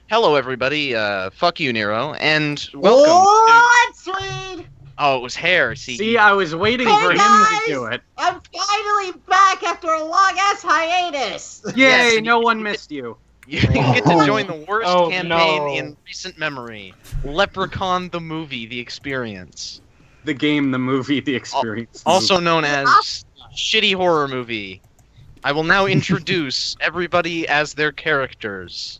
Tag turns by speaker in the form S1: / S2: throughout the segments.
S1: Hello, everybody. Fuck you, Nero, and welcome
S2: What, Swede?
S1: Oh, it was hair.
S3: See, I was waiting
S2: Hey,
S3: for him
S2: guys!
S3: to do it.
S2: I'm finally back after a long-ass hiatus!
S3: Yay,
S1: Yes,
S3: no one missed you.
S1: You get to join the worst
S4: Oh,
S1: campaign
S4: no.
S1: in recent memory. Leprechaun the movie, the experience.
S3: The game, the movie, the experience. the
S1: Also
S3: movie.
S1: known as shitty horror movie. I will now introduce everybody as their characters.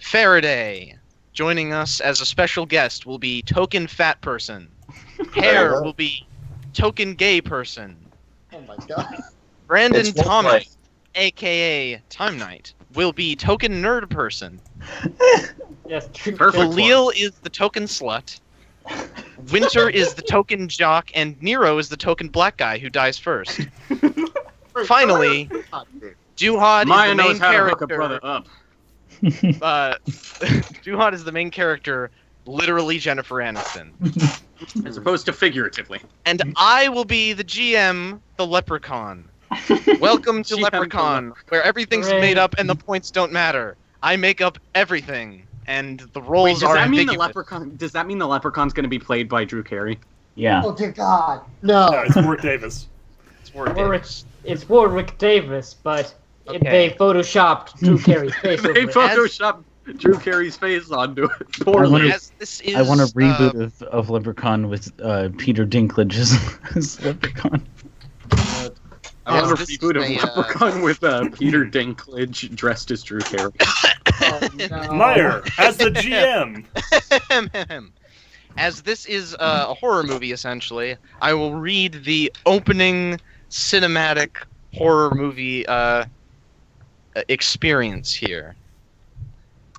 S1: Faraday. Joining us as a special guest will be Token Fat Person. Hair will be Token Gay Person.
S2: Oh my god.
S1: Brandon
S5: It's both
S1: Thomas,
S5: ways.
S1: aka Time Knight, will be Token Nerd Person.
S4: Yes,
S3: Perfect.
S1: Khalil is the Token Slut. Winter is the Token Jock, and Nero is the Token Black Guy who dies first. Finally, Duhad
S3: Maya
S1: is the
S3: knows
S1: main
S3: how to hook a brother
S1: character.
S3: up.
S1: Duhad is the main character, literally Jennifer Aniston.
S3: As opposed to figuratively.
S1: And I will be the GM, the Leprechaun. Welcome to
S3: GM,
S1: Leprechaun, where everything's
S4: Hooray.
S1: made up and the points don't matter. I make up everything, and the
S3: Wait,
S1: roles
S3: does
S1: are
S3: that mean the
S1: ambiguous.
S3: leprechaun? Does that mean the leprechaun's going to be played by Drew Carey?
S6: Yeah.
S2: Oh dear god.
S7: No,
S2: No.
S7: it's Warwick Davis.
S1: It's Warwick
S4: Warwick,
S1: Davis.
S4: it's Warwick Davis, but
S1: Okay.
S4: they photoshopped Drew Carey's face over
S3: They
S4: it.
S3: photoshopped Drew Carey's face onto it.
S6: I
S3: Poorly.
S6: wonder-
S1: As this is,
S6: I want a reboot of Leprechaun with Peter Dinklage as Leprechaun.
S3: I want a
S1: this is
S3: reboot of
S1: a,
S3: Leprechaun with Peter Dinklage dressed as Drew Carey.
S2: Oh, no.
S7: Mire, as the GM.
S1: As this is a horror movie, essentially, I will read the opening cinematic horror movie experience here.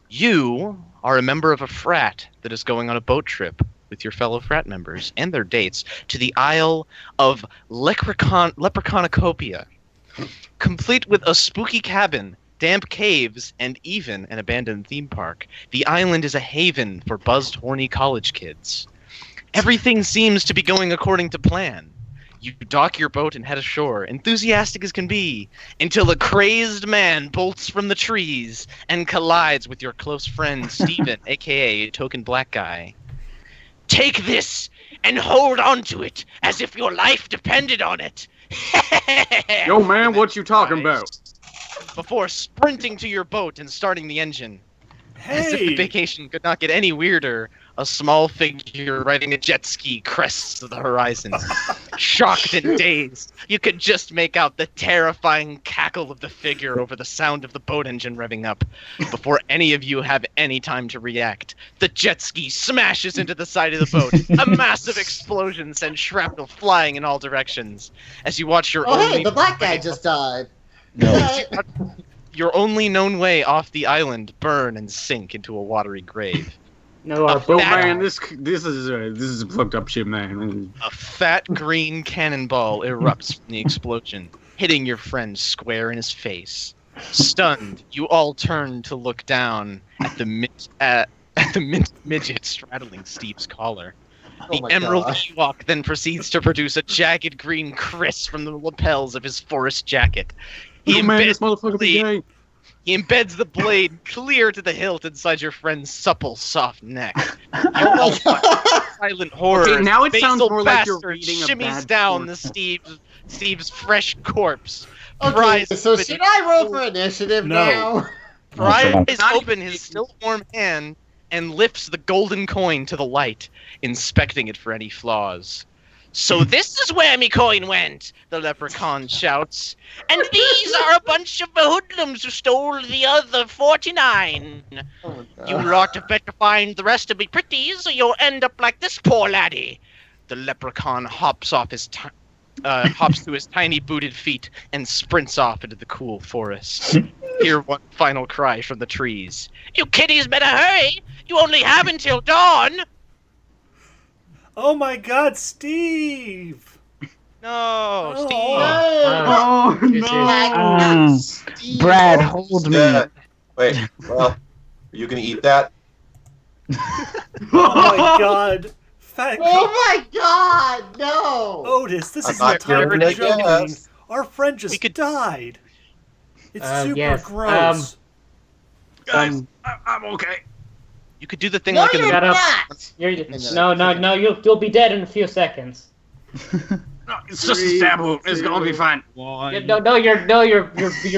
S1: You are a member of a frat that is going on a boat trip with your fellow frat members and their dates to the Isle of Leprechaunocopia, complete with a spooky cabin, damp caves, and even an abandoned theme park. The island is a haven for buzzed, horny college kids. Everything seems to be going according to plan. You dock your boat and head ashore, enthusiastic as can be, until a crazed man bolts from the trees and collides with your close friend Steven, aka Token Black Guy. Take this and hold on to it as if your life depended on it.
S3: Yo, man, what you talking about?
S1: Before sprinting to your boat and starting the engine. As if the
S7: Hey,
S1: vacation could not get any weirder, a small figure riding a jet ski crests the horizon. Shocked and dazed, you could just make out the terrifying cackle of the figure over the sound of the boat engine revving up. Before any of you have any time to react, the jet ski smashes into the side of the boat. A massive explosion sends shrapnel flying in all directions. As you watch your
S2: Oh
S1: only
S2: hey, the black guy just died.
S6: No.
S1: your only known way off the island burn and sink into a watery grave.
S4: No, our
S1: Oh,
S3: Oh
S4: boat
S3: man,
S4: guy.
S3: this is a fucked up shit, man.
S1: A fat green cannonball erupts from the explosion, hitting your friend square in his face. Stunned, you all turn to look down at the midget straddling Steve's collar.
S2: Oh
S1: The
S2: my
S1: Emerald
S2: gosh.
S1: Ewok then proceeds to produce a jagged green kriss from the lapels of his forest jacket. He
S3: Oh man,
S1: embeds
S3: this motherfucker be
S1: the-
S3: gay.
S1: He embeds the blade clear to the hilt inside your friend's supple, soft neck. You all watch silent horror.
S3: Okay, now
S1: as
S3: it sounds
S1: Basil
S3: more like you're
S1: Bastard
S3: reading a
S1: shimmies
S3: bad
S1: down
S3: porn.
S1: Steve's fresh corpse.
S2: Okay,
S1: Pries
S2: so
S1: open-
S2: should I roll for initiative
S7: No.
S2: now?
S1: Pries
S3: Not
S1: open
S3: even-
S1: his still warm hand and lifts the golden coin to the light, inspecting it for any flaws. So this is where me coin went, the leprechaun shouts. And these are a bunch of hoodlums who stole the other 49.
S2: Oh my god.
S1: You lot have better find the rest of me pretties, or you'll end up like this poor laddie. The leprechaun hops to his tiny booted feet and sprints off into the cool forest. Hear one final cry from the trees. You kiddies better hurry! You only have until dawn!
S7: oh my God, Steve!
S1: No, Steve.
S3: Oh no!
S2: Steve.
S6: Brad, hold me.
S5: Yeah. Wait, well, are you gonna eat that?
S7: Oh my God, thank
S2: Oh my god, no!
S7: Otis, this
S5: I'm
S7: is
S5: not
S7: the time
S5: here
S7: for
S5: to
S7: joking.
S5: guess.
S7: Our friend just
S1: We could-
S7: died. It's super
S4: Yes,
S7: gross.
S3: Guys, I'm okay.
S1: You could do the thing
S2: No,
S1: like in
S2: you're
S1: the
S4: Shut up.
S2: not.
S4: No, you'll be dead in a few seconds.
S3: No, it's just a stab wound. It's gonna be fine.
S4: You're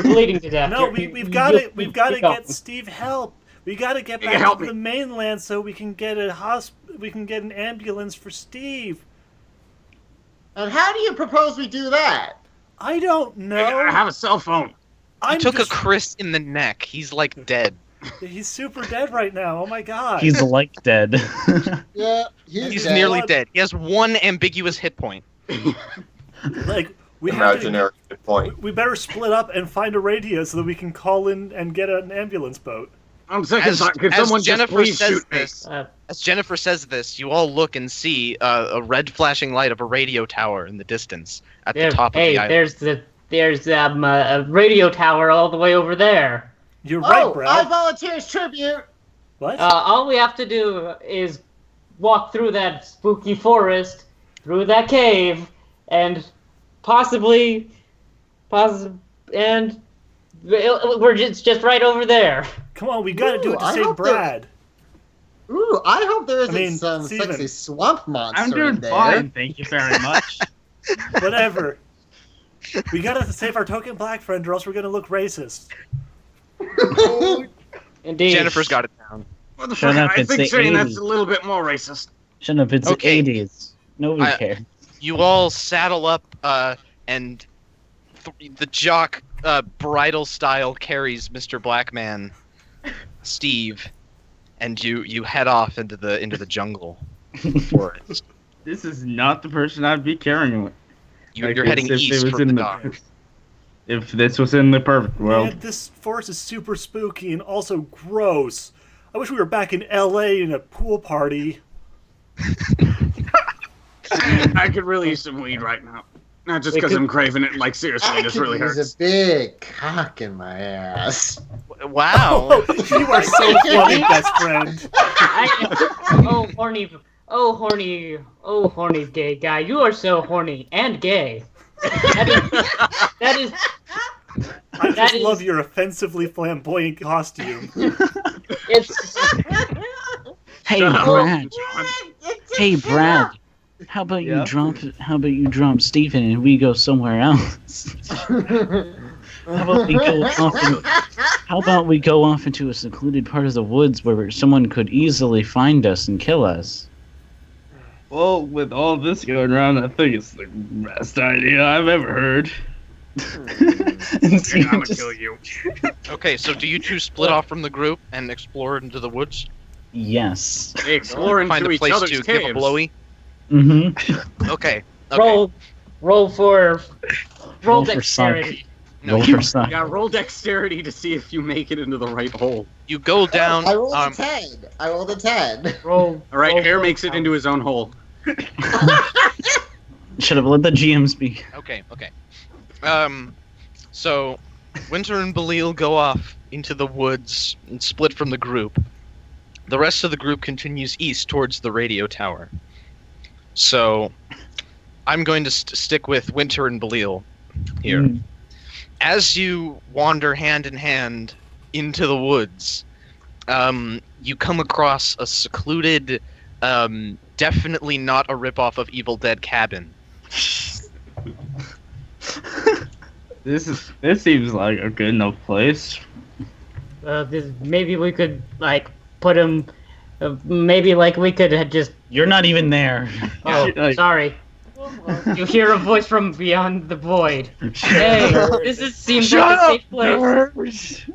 S4: bleeding to death.
S7: No,
S4: You're-
S7: we've
S4: you-
S7: got
S4: you-
S7: to we've got to
S4: keep going.
S7: get Steve help. We got to get
S3: You
S7: back
S3: help
S7: to
S3: me.
S7: the mainland so we can get we can get an ambulance for Steve.
S2: And how do you propose we do that?
S7: I don't
S3: I
S7: know.
S3: have a cell phone.
S1: I
S7: I'm
S1: took
S7: just,
S1: a Chris in the neck. He's like dead.
S7: He's super dead right now. Oh my god.
S6: He's like dead.
S2: Yeah,
S1: He's
S2: dead.
S1: nearly dead. He has one ambiguous hit point.
S7: like we have to,
S5: Imaginary good point.
S7: we better split up and find a radio so that we can call in and get an ambulance boat.
S3: I'm sick
S1: As,
S3: and tired. Can
S1: as
S3: someone just
S1: Jennifer
S3: please
S1: says
S3: shoot me?
S1: this, as Jennifer says this, you all look and see a red flashing light of a radio tower in the distance at the top of the island.
S4: there's a radio tower all the way over there.
S7: You're right,
S2: Oh, I
S7: Brad.
S2: volunteer as tribute.
S7: What?
S4: All we have to do is walk through that spooky forest, through that cave, and possibly, and it's just right over there.
S7: Come on, we gotta do it to
S2: I
S7: save
S2: hope there-
S7: Brad.
S2: Ooh, I hope there isn't
S7: mean,
S2: some
S7: Steven.
S2: sexy swamp monster
S6: I'm doing
S2: in there.
S6: fine, thank you very much.
S7: Whatever. We gotta save our token black friend, or else we're gonna look racist.
S4: Indeed.
S1: Jennifer's got it down.
S3: What the
S6: Shut
S3: fuck?
S6: up,
S3: I
S6: it's
S3: think
S6: the
S3: saying
S6: 80s.
S3: that's a little bit more racist.
S6: Shut up, it's
S1: Okay.
S6: the 80s. Nobody cares.
S1: You all saddle up, and the jock, bridal style, carries Mr. Blackman, Steve, and you head off into the jungle forest.
S8: This is not the person I'd be carrying with.
S1: You're
S8: Like,
S1: heading
S8: if it
S1: east
S8: was
S1: from
S8: in
S1: the
S8: the-
S1: dock.
S8: If this was in the perfect world.
S7: Man, this forest is super spooky and also gross. I wish we were back in LA in a pool party.
S3: I could really use some weed right now. Not just
S4: We
S3: because
S4: could-
S3: I'm craving it. Like seriously,
S2: I
S3: this
S2: could
S3: really
S2: use
S3: hurts.
S2: a big cock in my ass.
S1: Wow.
S7: Oh, you are so funny, best friend.
S4: Oh horny gay guy. You are so horny and gay. That is
S7: I
S4: That
S7: just
S4: is-
S7: love your offensively flamboyant costume.
S4: it's
S6: Hey,
S3: Shut up.
S6: Brad.
S3: John.
S6: Hey, Brad. How about
S8: Yeah?
S6: you drop Stephen and we go somewhere else? How about we go off into a secluded part of the woods where someone could easily find us and kill us?
S8: Well, with all this going around, I think it's the best idea I've ever heard.
S6: And
S3: I'm
S6: Stephen
S3: gonna
S6: just-
S3: kill you.
S1: Okay, so do you two split off from the group and explore into the woods?
S6: Yes.
S3: They explore
S1: Find
S3: into
S1: a
S3: each
S1: place
S3: other's
S1: to
S3: caves.
S1: give a blowy?
S6: Mm-hmm.
S1: Okay.
S4: roll for
S6: Roll for
S4: dexterity.
S1: No,
S6: Roll for suck.
S3: Yeah, roll dexterity to see if you make it into the right hole.
S1: you go down.
S2: I rolled a 10. I rolled a 10.
S4: Roll.
S3: All right,
S4: roll
S3: Air
S4: for-
S3: makes it into his own hole.
S6: Should have let the GM speak.
S1: Okay. So Winter and Belial go off into the woods and split from the group. The rest of the group continues east towards the radio tower. So I'm going to stick with Winter and Belial here.
S6: Mm.
S1: As you wander hand in hand into the woods, you come across a secluded, definitely not a ripoff of Evil Dead cabin.
S8: This seems like a good enough place.
S4: Maybe we could like put him. Maybe like we could have just.
S6: You're not even there.
S4: Oh,
S8: Like-
S4: sorry. You hear a voice from beyond the void. Hey, seems like a safe place.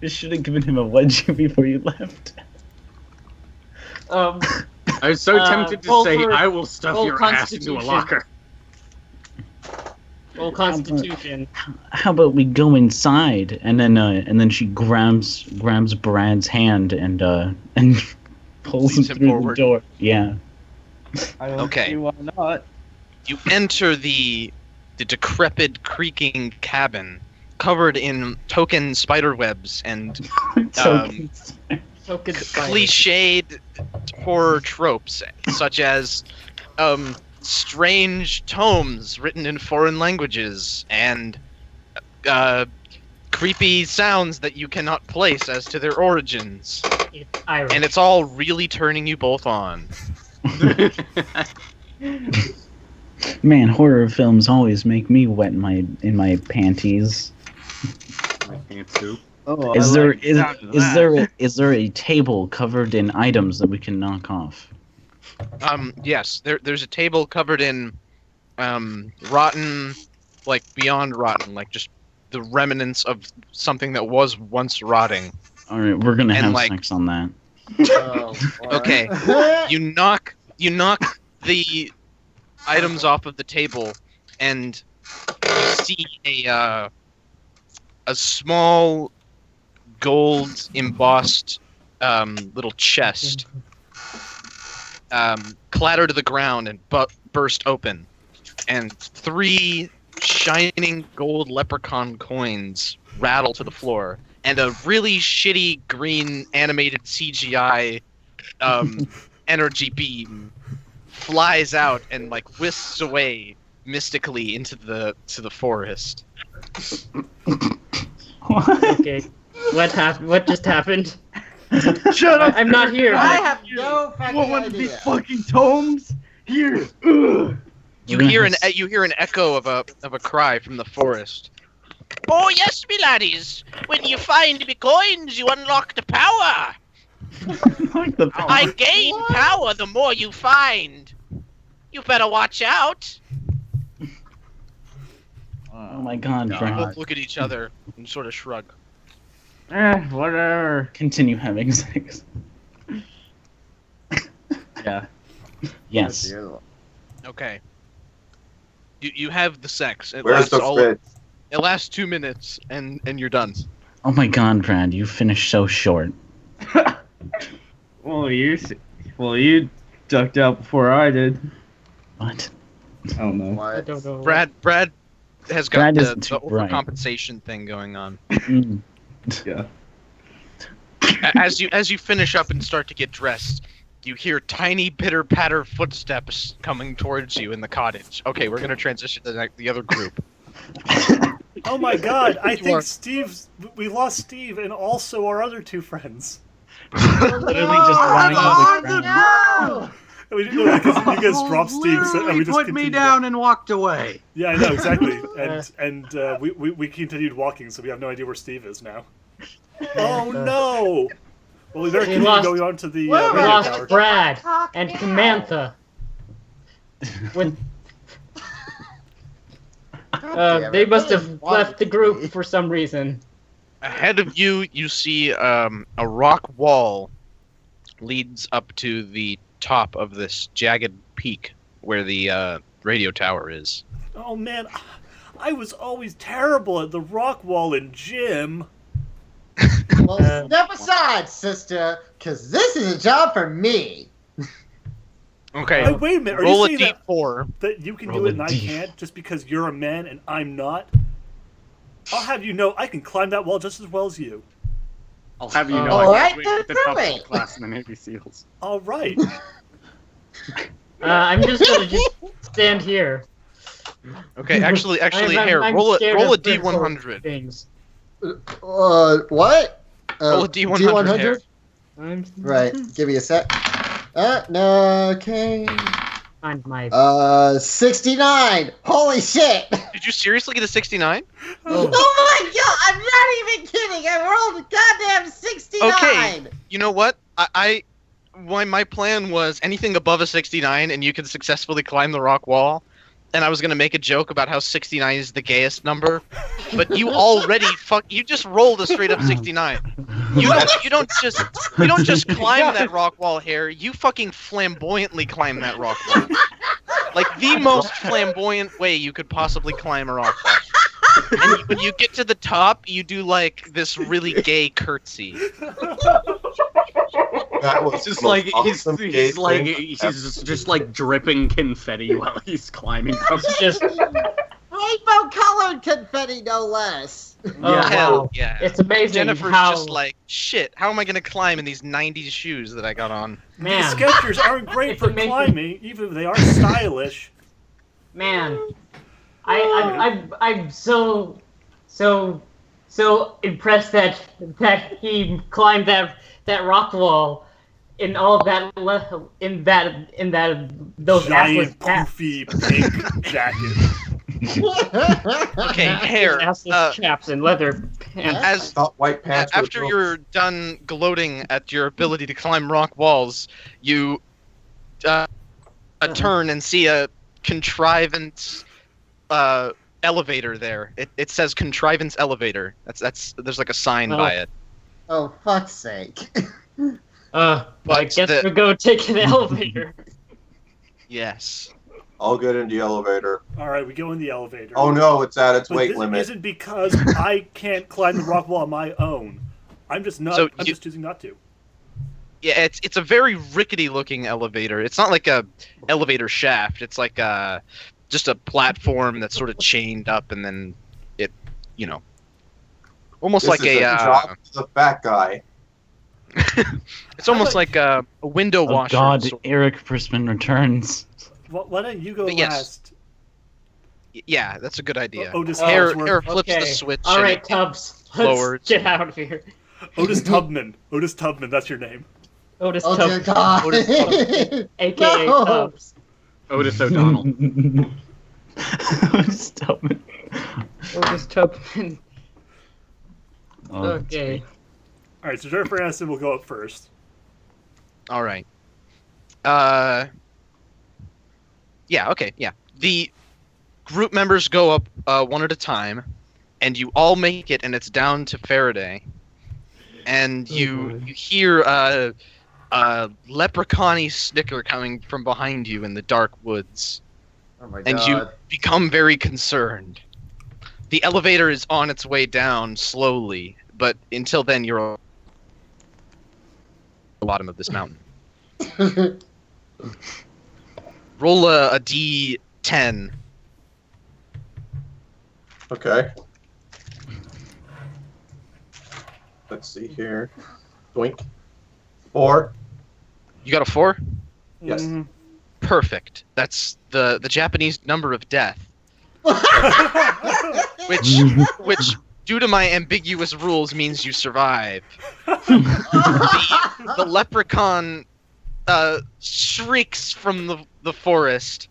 S6: You should have given him a wedgie before you left.
S3: I was so tempted to
S4: roll
S3: say,
S4: for-
S3: I will stuff
S4: roll
S3: your ass into a
S4: Constitution.
S3: locker.
S4: Roll Constitution.
S6: How about we go inside and then she grabs Brad's hand and pulls him
S1: Leads him
S6: through
S1: forward.
S6: the door. Yeah.
S8: I don't
S1: Okay.
S8: see why not.
S1: You enter the decrepit, creaking cabin, covered in token spider webs and
S6: So
S4: Token spider.
S1: cliched horror tropes, such as strange tomes written in foreign languages and creepy sounds that you cannot place as to their origins.
S4: It's Irish.
S1: And it's all really turning you both on.
S6: Man, horror films always make me wet in my panties.
S3: My pants too.
S8: Oh,
S6: Is
S8: I
S6: there
S8: like the sound of that.
S6: is there a table covered in items that we can knock off?
S1: Yes, there's a table covered in rotten, like beyond rotten, like just the remnants of something that was once rotting.
S6: All right, we're gonna
S1: And,
S6: have
S1: like-
S6: sex on that.
S1: Okay, you knock the items off of the table, and you see a small gold embossed little chest clatter to the ground and burst open, and 3 shining gold leprechaun coins rattle to the floor, and a really shitty green animated CGI energy beam flies out and like whisks away mystically into the forest.
S4: Okay. What just happened?
S8: Shut up!
S4: I'm not here.
S2: I have no
S8: You want
S2: fucking
S8: one of these
S2: idea.
S8: fucking tomes? Here. Ugh.
S1: You
S6: We're gonna
S1: hear
S6: have
S1: an echo of a cry from the forest. Oh yes, me laddies! When you find me coins, you unlock the power.
S6: Like the
S1: I gain power the more you find. You better watch out.
S6: Oh my god,
S3: God.
S6: Brad.
S1: Both look at each other and sort of shrug.
S8: Whatever.
S6: Continue having sex.
S8: Yeah.
S6: Yes.
S1: Okay. You have the sex.
S5: Where's the fridge?
S1: It lasts 2 minutes, and you're done.
S6: Oh my god, Brad, you finished so short.
S8: Well, you ducked out before I did.
S6: What?
S8: I don't know.
S4: I
S2: What?
S4: don't know.
S1: Brad has got
S6: Brad
S1: the
S6: isn't too bright.
S1: overcompensation thing going on.
S6: Mm.
S8: Yeah.
S1: As you finish up and start to get dressed, you hear tiny pitter patter footsteps coming towards you in the cottage. Okay, we're gonna transition to the other group.
S7: Oh my god, I
S1: You are-
S7: think we lost Steve and also our other 2 friends.
S6: Literally just lying on the ground.
S2: No!
S7: And we didn't know because you guys dropped Steve, so, and we
S9: Literally
S7: just
S9: put me
S7: continued
S9: down and walked away.
S7: Yeah, I know exactly. And we continued walking, so we have no idea where Steve is now. Oh no! Well, we better
S4: We
S7: continue
S4: lost-
S7: going on to the
S2: Well,
S4: We
S7: radio
S4: lost
S7: tower.
S4: Brad
S2: Talk
S4: and
S2: now.
S4: Samantha. With
S2: damn
S4: they
S2: it.
S4: must have
S2: Wanted
S4: left the
S2: to
S4: group
S2: be.
S4: for some reason.
S1: Ahead of you, you see a rock wall leads up to the top of this jagged peak where the radio tower is.
S7: Oh man, I was always terrible at the rock wall in gym.
S2: Well, step aside, sister, because this is a job for me.
S1: Okay,
S7: Hey, wait a minute, are
S1: roll a
S7: you saying
S1: d4.
S7: that you can
S6: Roll
S7: do
S6: a
S7: it and I
S6: D.
S7: can't just because you're a man and I'm not? I'll have you know I can climb that wall just as well as you.
S3: I'll have you know
S2: All
S3: I
S2: right,
S3: graduated with the
S2: then
S3: top
S2: prove it.
S3: class in the Navy SEALs.
S7: All right.
S4: I'm just gonna just stand here.
S1: Okay, actually,
S4: I'm
S1: here, roll
S4: scared
S1: a
S4: of certain
S1: d100.
S4: Things.
S2: What?
S1: Roll a d100. Here.
S4: I'm
S2: Right, give me a sec. No, okay.
S4: find my
S2: 69! Holy shit!
S1: Did you seriously get a 69?
S2: Oh my god, I'm not even kidding! I rolled a goddamn 69!
S1: Okay. You know what? My plan was anything above a 69 and you can successfully climb the rock wall. And I was gonna make a joke about how 69 is the gayest number, but you already you just rolled a straight up 69. You don't just climb that rock wall, Harry. You fucking flamboyantly climb that rock wall. Like the most flamboyant way you could possibly climb a rock wall. And when you get to the top, you do like this really gay curtsy.
S5: That was
S3: It's just
S5: the
S3: like
S5: most awesome
S3: he's
S5: gay
S3: like
S5: thing
S3: he's
S5: ever.
S3: just like dripping confetti while he's climbing up.
S4: just
S2: Rainbow-colored confetti, no less.
S4: Oh,
S1: Hell
S4: wow.
S1: yeah.
S4: It's amazing
S1: Jennifer's
S4: how
S1: just like, shit, how am I gonna climb in these 90s shoes that I got on?
S4: man,
S7: Skechers aren't great
S4: It's
S7: for
S4: amazing.
S7: climbing, even if they are stylish.
S4: man. I'm so so impressed that he climbed that rock wall in all of that those
S7: Giant
S4: assless caps.
S7: poofy pink jacket.
S1: Okay, hair.
S4: Assless chaps and leather pants.
S5: I
S1: As
S5: thought white pants were
S1: after you're done gloating at your ability to climb rock walls, you turn and see a contrivance elevator there. It says contrivance elevator. That's there's like a sign by it.
S2: Oh, fuck's sake.
S4: I
S1: But
S4: guess we'll go take an elevator.
S1: Yes.
S5: I'll get in the elevator.
S7: Alright, we go in the elevator.
S5: Oh no, it's at its
S7: But
S5: weight
S7: this
S5: limit.
S7: isn't because I can't climb the rock wall on my own. I'm just not.
S1: So
S7: I'm just choosing not to.
S1: Yeah, it's a very rickety looking elevator. It's not like a elevator shaft. It's like just a platform that's sort of chained up, and then it, almost
S5: This
S1: like
S5: is a job for the fat guy.
S1: it's almost like a window
S6: Oh
S1: washer.
S6: God,
S1: sort-
S6: Eric Frisman returns.
S7: Why don't you go
S1: But yes.
S7: last?
S1: Yeah, that's a good idea.
S7: Otis
S1: Hair
S7: Ellsworth.
S1: flips the
S4: Okay.
S1: switch.
S4: All
S1: and
S4: right,
S1: it
S4: Tubbs.
S1: lowers.
S4: Let's get out of here.
S7: Otis Tubman. Otis Tubman, that's your name.
S4: Otis
S2: Oh, dear
S4: Tubbs,
S2: God.
S1: Otis
S4: aka
S2: No.
S4: Tubbs.
S3: Otis O'Donnell.
S6: Stop it.
S4: Otis Tubman.
S6: Oh, that's
S4: Okay.
S6: great.
S7: Alright, so Jennifer Aniston will go up first.
S1: All right. Yeah. Okay. Yeah. The group members go up one at a time, and you all make it, and it's down to Faraday, and you hear a leprechaun-y snicker coming from behind you in the dark woods,
S2: Oh my
S1: and you
S2: God.
S1: become very concerned. The elevator is on its way down slowly, but until then, you're at the bottom of this mountain. Roll a d10.
S5: Okay. Let's see here. Doink. 4.
S1: You got a 4?
S5: Yes.
S7: Mhm.
S1: Perfect. That's the Japanese number of death, which due to my ambiguous rules means you survive. The leprechaun shrieks from the forest,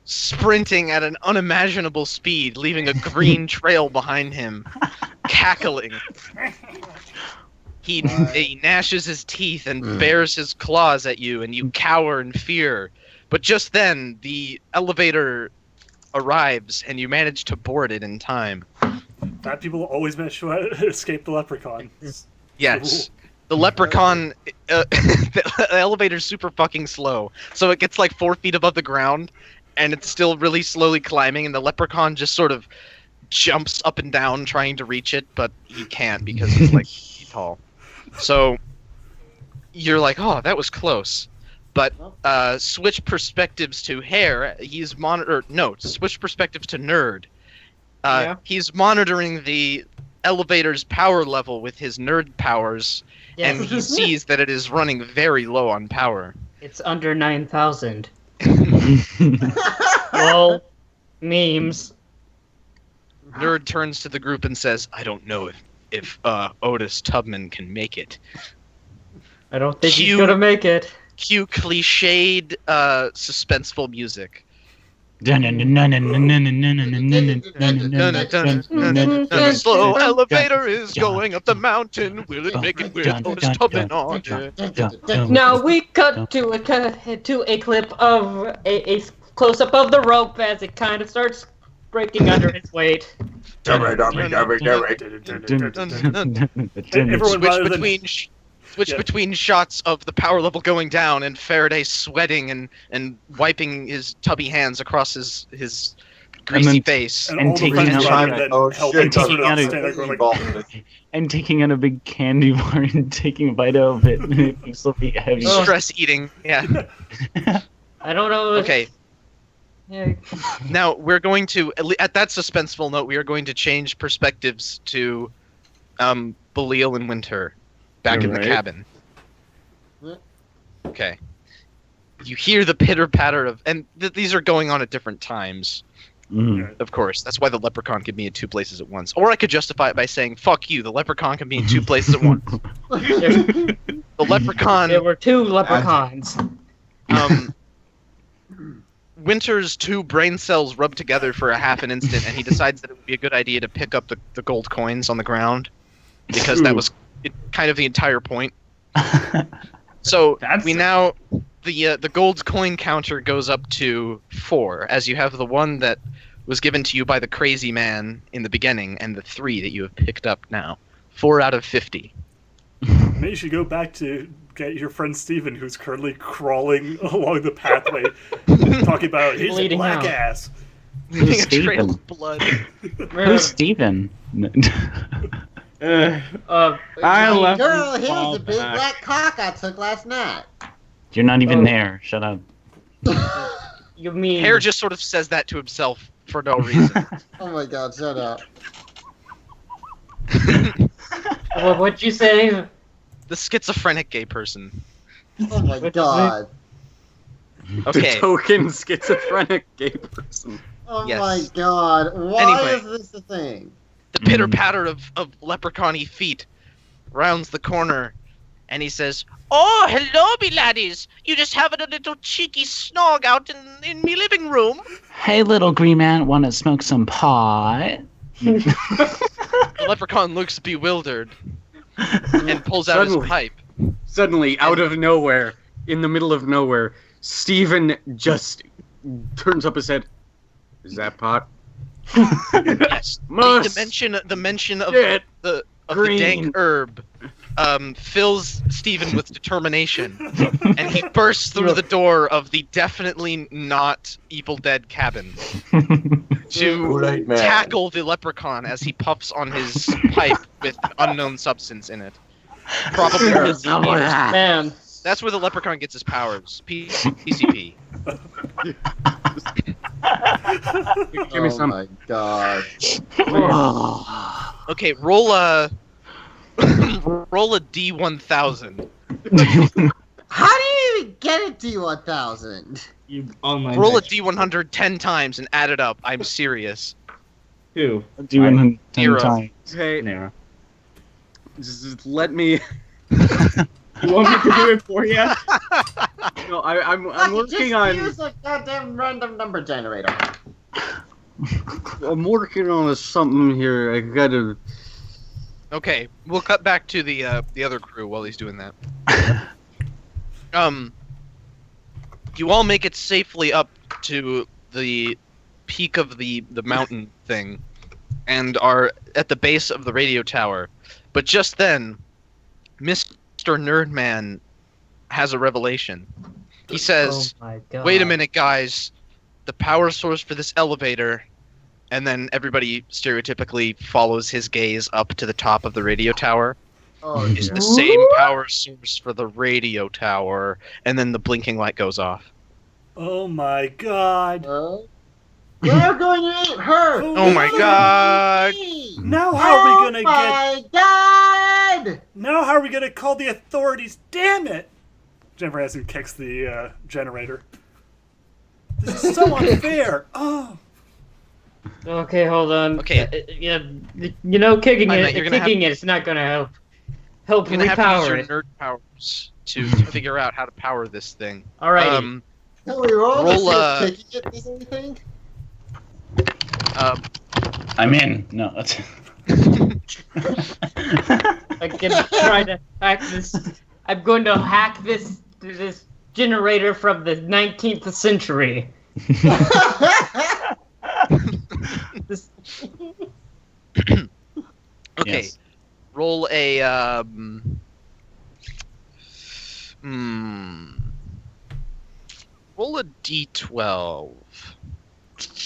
S1: sprinting at an unimaginable speed, leaving a green trail behind him, cackling. He gnashes his teeth and bares his claws at you, and you cower in fear. But just then, the elevator arrives, and you manage to board it in time.
S7: Fat people always manage to escape the leprechaun.
S1: Yes. The leprechaun, the elevator's super fucking slow, so it gets like 4 feet above the ground, and it's still really slowly climbing, and the leprechaun just sort of jumps up and down trying to reach it, but he can't because he's like feet tall. So you're like, oh, that was close. But switch perspectives to Hair. Switch perspectives to Nerd.
S4: Yeah.
S1: He's monitoring the elevator's power level with his nerd powers, and he sees that it is running very low on power.
S4: It's under 9,000. Lol. Memes.
S1: Nerd turns to the group and says, I don't know if Otis Tubman can make it.
S4: I don't think he's
S1: Cue-
S4: gonna make it.
S1: Cue cliched suspenseful music. The slow elevator is going up the mountain. Will it make it with Otis Tubman on it?
S4: Now we cut to a clip of a close up of the rope as it kind of starts breaking under its weight.
S7: Everyone,
S1: Switch
S7: rather than-
S1: between
S7: Yeah.
S1: between shots of the power level going down and Faraday sweating and wiping his tubby hands across his greasy
S6: then-
S1: face.
S7: and
S6: and
S7: all the
S6: taking
S7: friends
S6: out-
S7: rather than
S5: Oh
S7: helping
S5: shit!
S7: sort of
S6: taking out a-
S7: stand there going like,
S5: Involved.
S6: and taking out a big candy bar and taking a bite out of it, and it makes it be heavy.
S4: Oh.
S1: Stress eating. Yeah.
S4: I don't know. If,
S1: Okay.
S4: Yeah.
S1: Now we're going to at that suspenseful note. We are going to change perspectives to Belial and Winter back in the
S3: Alright.
S1: cabin. Okay. You hear the pitter patter of, and these are going on at different times.
S6: Mhm.
S1: Of course, that's why the leprechaun could be in two places at once. Or I could justify it by saying, "Fuck you." The leprechaun can be in two places at once. The leprechaun.
S4: There were two leprechauns.
S1: Winter's two brain cells rub together for a half an instant, and he decides that it would be a good idea to pick up the gold coins on the ground, because that was kind of the entire point. So the gold coin counter goes up to 4, as you have the one that was given to you by the crazy man in the beginning, and the 3 that you have picked up now. 4 out of 50.
S7: Maybe you should go back to get your friend Steven, who's currently crawling along the pathway, talking about he's a
S4: Bleeding
S7: black
S4: out.
S7: ass.
S1: Leaving a trail
S6: Steven?
S1: of blood.
S6: Who's Steven?
S8: I left.
S2: Girl,
S8: him
S2: here's
S8: fall
S2: the big
S8: back.
S2: black cock I took last night.
S6: You're not even there. Shut up.
S4: You mean
S1: Hare just sort of says that to himself for no reason.
S2: Oh my god, shut up.
S4: what'd you say?
S1: The schizophrenic gay person.
S2: Oh my god.
S1: Okay.
S3: The token schizophrenic gay person.
S2: Oh
S1: Yes.
S2: my god. Why
S1: Anyway.
S2: is this a thing?
S1: The pitter patter of leprechaun-y feet rounds the corner, and he says, "Oh, hello, me laddies. You just having a little cheeky snog out in me living room?"
S6: Hey, little green man, want to smoke some pot?
S1: The leprechaun looks bewildered and pulls out his
S3: Suddenly.
S1: pipe.
S3: Suddenly, out of nowhere, in the middle of nowhere, Steven just turns up his head. Is that pot?
S1: Yes.
S3: Must
S1: The mention of
S3: get
S1: the
S3: green.
S1: dank herb fills Stephen with determination, and he bursts through the door of the definitely not Evil Dead cabin to
S5: Kool-Aid Man.
S1: tackle the leprechaun as he puffs on his pipe with unknown substance in it. Probably his
S4: Man,
S1: That's where the leprechaun gets his powers. PCP.
S3: Give me
S2: Oh
S3: some.
S2: my god.
S1: Okay, roll a roll a D1000.
S2: How do you even get a D1000?
S8: You online.
S1: Roll a D100 10 times and add it up. I'm serious.
S8: 2.
S6: Do 10
S1: Zero.
S6: times.
S3: Hey,
S8: No.
S3: just let me.
S8: You want me to do it for you?
S3: No, I'm
S2: Fuck,
S3: working
S2: just
S3: on.
S2: use a goddamn random number generator.
S3: I'm working on something here. I gotta.
S1: Okay, we'll cut back to the other crew while he's doing that. You all make it safely up to the peak of the mountain thing, and are at the base of the radio tower. But just then, Mr. Nerdman has a revelation. He says,
S4: oh my god.
S1: "Wait a minute, guys. The power source for this elevator," and then everybody stereotypically follows his gaze up to the top of the radio tower.
S2: Oh,
S1: Is
S2: dear.
S1: the same power source for the radio tower, and then the blinking light goes off.
S7: Oh my god.
S2: They're going to eat her!
S7: Oh
S1: my god.
S7: Now how are we gonna
S2: Oh my god!
S7: Now how are we gonna call the authorities? Damn it! Jennifer Aniston kicks the generator. This is so unfair. Oh.
S4: Okay, hold on.
S1: Okay.
S4: Yeah, you know, kicking
S1: Wait a
S4: it,
S1: minute, you're gonna
S4: kicking it's not gonna help. Help
S1: You're gonna have to use
S4: repower
S1: your
S4: it.
S1: nerd powers to figure out how to power this thing.
S4: Alrighty.
S2: Can we roll to
S1: Roll,
S2: see
S1: uh,
S2: if kicking it does anything?
S6: I'm in. No, that's.
S4: I'm gonna try to hack this. I'm going to hack this generator from the 19th century. This,
S1: Okay.
S6: Yes.
S1: Roll a roll a D12.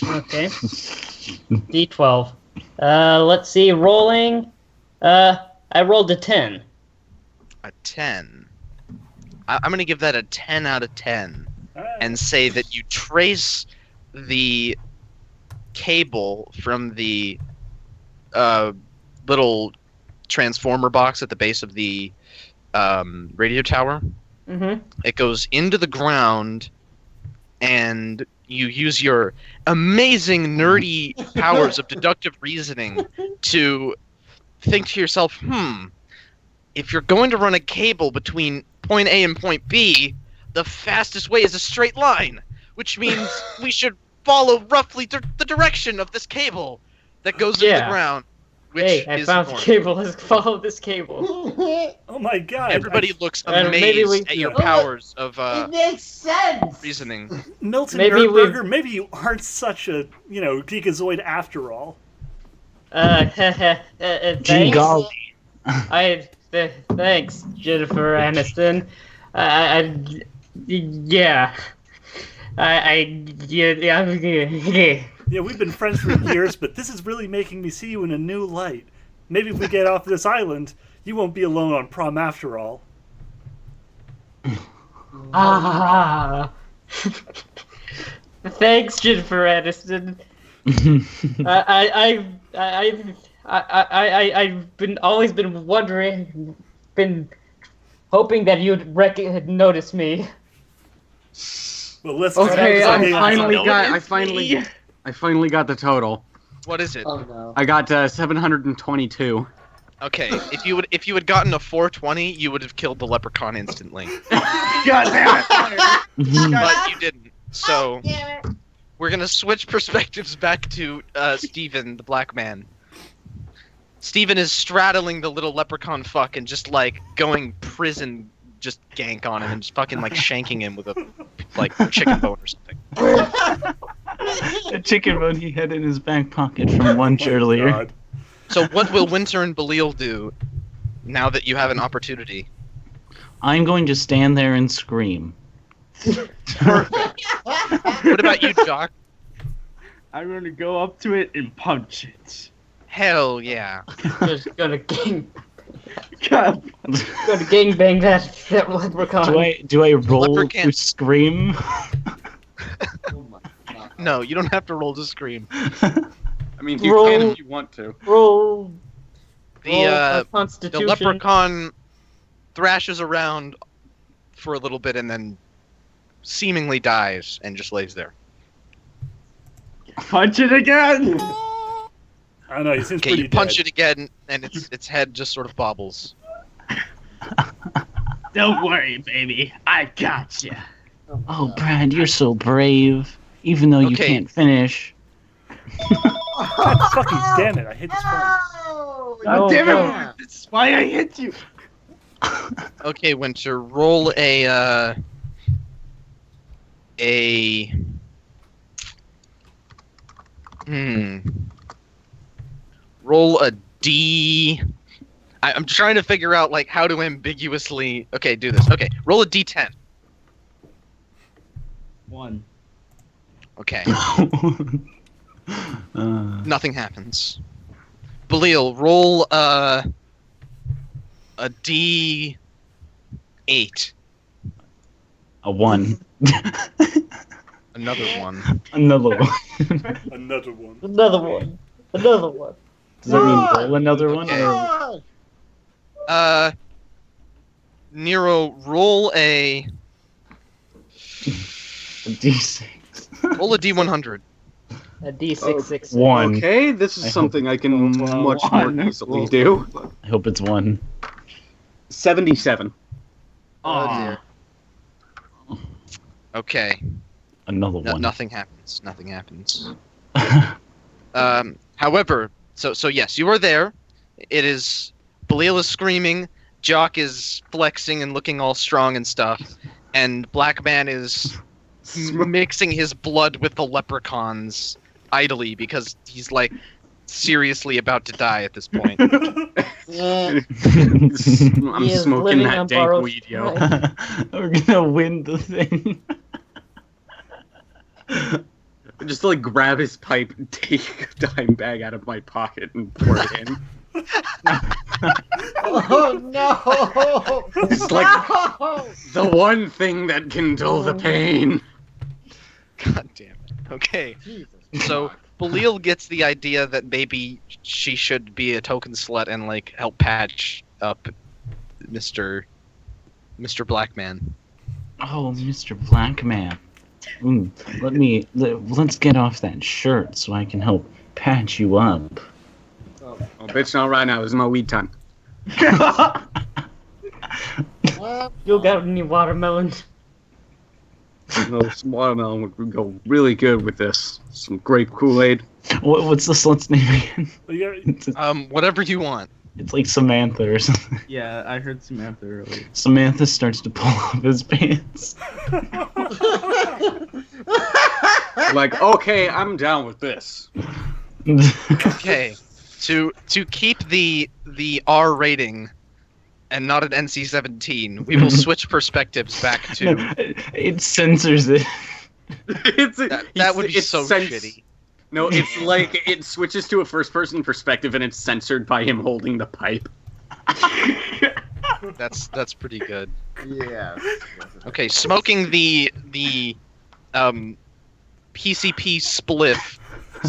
S4: okay. D12. Let's see. Rolling. I rolled a 10.
S1: A 10. I'm gonna give that a 10 out of 10.
S7: Alright.
S1: And say that you trace the cable from the little transformer box at the base of the radio tower.
S4: Mm-hmm.
S1: It goes into the ground, and you use your amazing nerdy powers of deductive reasoning to think to yourself, if you're going to run a cable between point A and point B, the fastest way is a straight line, which means we should follow roughly the direction of this cable that goes into the
S4: Yeah.
S1: ground. Which
S4: Hey, I
S1: is
S4: found the
S1: north.
S4: cable. Let's follow this cable.
S7: Oh my god.
S1: Everybody looks
S4: And maybe
S1: amazed
S4: we-
S1: at your
S2: Oh,
S1: powers of
S2: It makes sense.
S1: reasoning.
S7: Milton
S4: Maybe
S7: Nerdberger, maybe you aren't such a, geekazoid after all.
S6: Gee
S4: Thanks.
S6: golly.
S4: Thanks, Jennifer Aniston. Yeah. Yeah.
S7: Yeah, we've been friends for years, but this is really making me see you in a new light. Maybe if we get off this island, you won't be alone on prom after all.
S4: Ah. Thanks, Jennifer Aniston. I've been always been wondering, been hoping that you'd notice me.
S7: Well, let's
S3: Okay,
S7: let's
S3: I
S7: get on
S3: finally
S7: top.
S3: got. I finally got the total.
S1: What is it?
S2: Oh no.
S3: I got 722.
S1: Okay, if you had gotten a 420, you would have killed the leprechaun instantly.
S8: God damn it!
S1: But you didn't. So we're gonna switch perspectives back to Steven, the black man. Steven is straddling the little leprechaun fuck and just like going prison just gank on him and just fucking like shanking him with a like chicken bone or something.
S6: A chicken bone he had in his back pocket from lunch earlier.
S7: God.
S1: So what will Winter and Belial do now that you have an opportunity?
S6: I'm going to stand there and scream.
S1: What about you, Jock?
S8: I'm gonna go up to it and punch it.
S1: Hell yeah.
S4: Just gonna gangbang that leprechaun.
S6: Do I roll
S1: Leprechaun.
S6: to scream?
S2: Oh my god.
S1: No, you don't have to roll to scream.
S3: I mean, you
S4: Roll.
S3: can if you want to.
S4: Roll
S1: The
S4: Constitution.
S1: leprechaun thrashes around for a little bit and then seemingly dies and just lays there.
S8: Punch it again!
S7: I don't know, he seems
S1: Okay,
S7: pretty
S1: you punch
S7: dead.
S1: it again and its head just sort of bobbles.
S8: Don't worry, baby. I got you.
S6: Oh, Brad, you're so brave. Even though you
S1: Okay.
S6: can't finish.
S7: God fucking damn it, I hate this phone.
S2: Oh,
S8: God damn it!
S2: yeah.
S8: This is why I hit you.
S1: Okay, Winter, roll a roll a D. I'm trying to figure out like how to ambiguously. Okay, do this. Okay, roll a D10.
S8: 1.
S1: Okay,
S6: uh,
S1: nothing happens. Belial, roll a D8.
S6: a 1.
S1: Another one.
S6: Another one.
S7: Another one.
S4: Another one. Another one.
S6: Does that mean roll another one?
S1: Okay.
S6: Or...
S1: Nero, roll a
S6: D6.
S1: roll a D100.
S4: A D666.
S6: 1.
S3: Okay, this is
S6: I hope
S3: something I can
S8: well,
S3: much more
S8: one.
S3: easily do.
S6: I hope it's 1.
S3: 77.
S8: Aw.
S1: Okay.
S6: Another one.
S1: Nothing happens. Nothing happens. However, so yes, you are there. It is Belial is screaming, Jock is flexing and looking all strong and stuff, and Black Man is mixing his blood with the leprechauns idly because he's like seriously about to die at this point.
S2: Yeah.
S3: I'm
S4: He is
S3: smoking
S4: living
S3: that
S4: on
S3: dank
S4: borrowed
S3: weed, yo.
S4: time.
S6: We're gonna win the thing.
S3: Just like grab his pipe and take a dime bag out of my pocket and pour it in.
S2: Oh no!
S3: It's like
S2: No!
S3: the one thing that can dull the pain.
S1: God damn it. Okay.
S2: Jesus.
S1: So Belial gets the idea that maybe she should be a token slut and like help patch up Mr. Blackman.
S6: Oh, Mr. Blackman. Let's get off that shirt so I can help patch you up.
S3: Oh, bitch, not right now. This is my weed time.
S4: You got any watermelon?
S3: No, some watermelon would go really good with this. Some grape Kool-Aid.
S6: What's the slut's name again?
S1: Whatever you want.
S6: It's like Samantha or something.
S8: Yeah, I heard Samantha earlier.
S6: Samantha starts to pull off his pants.
S3: Like, okay, I'm down with this.
S1: Okay, to keep the R rating and not an NC-17, we will switch perspectives back to.
S6: No, it censors it.
S1: That would be so shitty.
S3: No, it's like it switches to a first-person perspective and it's censored by him holding the pipe.
S1: That's pretty good.
S2: Yeah.
S1: Okay, smoking the PCP spliff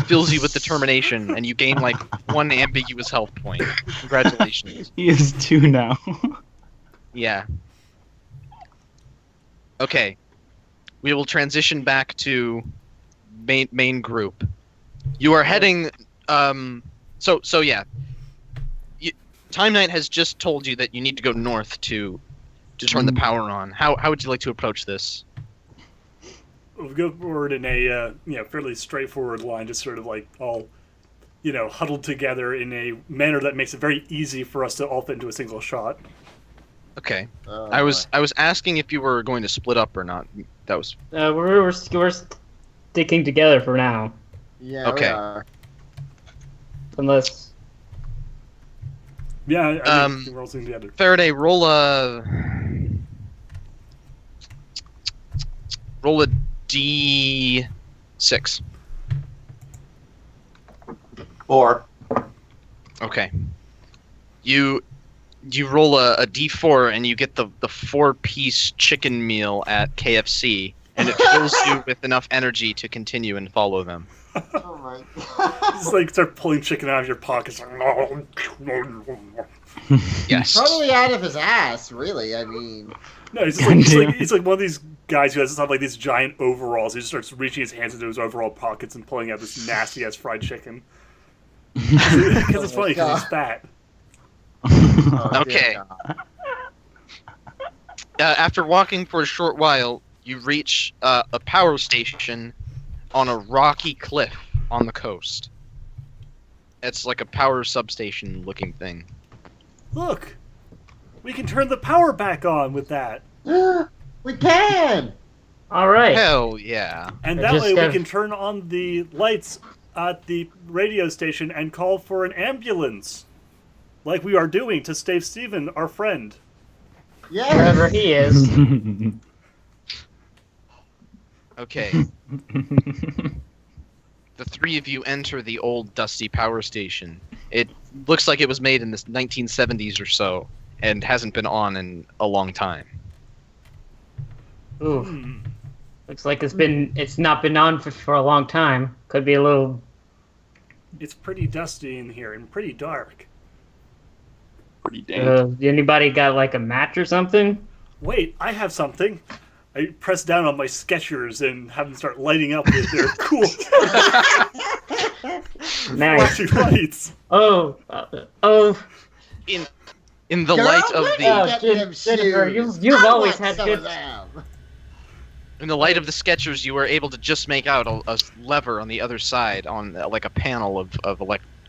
S1: fills you with determination, and you gain like 1 ambiguous health point. Congratulations.
S6: He is 2 now.
S1: Yeah. Okay. We will transition back to main group. You are heading. So yeah. Time Knight has just told you that you need to go north to turn the power on. How would you like to approach this?
S7: We'll go forward in a fairly straightforward line, just sort of like all huddled together in a manner that makes it very easy for us to all fit into a single shot.
S1: Okay. I was asking if you were going to split up or not. That was.
S4: We're sticking together for now,
S2: Yeah.
S1: Okay.
S2: We are.
S4: unless.
S7: Yeah, I think we're all sitting together.
S1: Faraday, roll a D6.
S5: 4.
S1: Okay. You roll a D4 and you get the 4-piece chicken meal at KFC, and it fills you with enough energy to continue and follow them.
S2: Oh my god.
S7: It's like start pulling chicken out of your pockets.
S1: Yes.
S2: Totally out of his ass, really. I mean.
S7: No, he's like one of these guys who has like these giant overalls. He just starts reaching his hands into his overall pockets and pulling out this nasty ass fried chicken. Because it's funny because he's fat.
S2: Oh,
S1: Okay.
S2: dear God.
S1: After walking for a short while, you reach a power station on a rocky cliff on the coast. It's like a power substation looking thing.
S7: Look, we can turn the power back on with that,
S2: We can!
S4: All right.
S1: Hell yeah.
S7: and
S4: I
S7: that
S4: just
S7: way we
S4: got-
S7: can turn on the lights at the radio station and call for an ambulance, like we are doing to save Steven, our friend.
S2: Yes!
S4: Wherever he is.
S1: Okay. The three of you enter the old dusty power station. It looks like it was made in the 1970s or so, and hasn't been on in a long time.
S4: Ooh.
S7: Hmm.
S4: Looks like it's not been on for a long time. Could be a little.
S7: It's pretty dusty in here and pretty dark.
S8: Pretty dank.
S4: Anybody got like a match or something?
S7: Wait, I have something. I press down on my Skechers and have them start lighting up with their cool
S4: Nice.
S7: flashing lights.
S4: Oh.
S1: In the
S2: Girl,
S1: light of
S2: let me
S1: the
S2: get
S4: Jen-
S2: them
S4: Jennifer,
S2: shoes.
S4: you've
S2: I
S4: always
S2: want
S4: had
S2: some
S4: good-
S2: of them.
S1: in the light of the Skechers, you were able to just make out a lever on the other side on like a panel of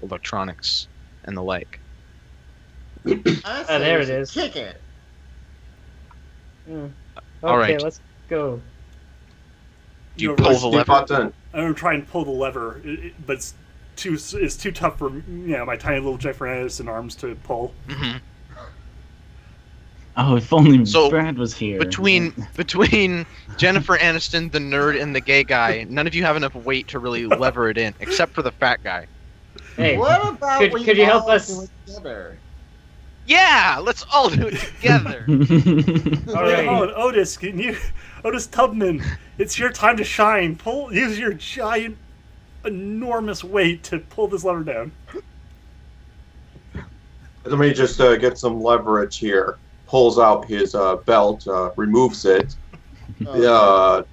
S1: electronics and the like.
S2: I say
S4: there
S2: we
S4: it
S2: should
S4: is.
S2: Kick it.
S4: Okay,
S1: All right.
S4: let's go.
S1: You
S7: know,
S1: pull
S7: like,
S1: the
S5: Keep
S1: lever.
S5: button.
S7: I'm gonna try and pull the lever, but it's too tough for my tiny little Jennifer Aniston arms to pull.
S1: Mhm.
S6: Oh, if only
S1: So,
S6: Brad was here.
S1: Between Jennifer Aniston, the nerd, and the gay guy, none of you have enough weight to really lever it in, except for the fat guy.
S4: Hey,
S2: What about
S4: could you help
S2: all
S4: us?
S2: do it together?
S1: Yeah, let's all do it together.
S4: All right.
S7: Oh, and Otis Tubman, it's your time to shine. Use your giant, enormous weight to pull this lever down.
S5: Let me just get some leverage here. Pulls out his belt, removes it,
S2: Oh,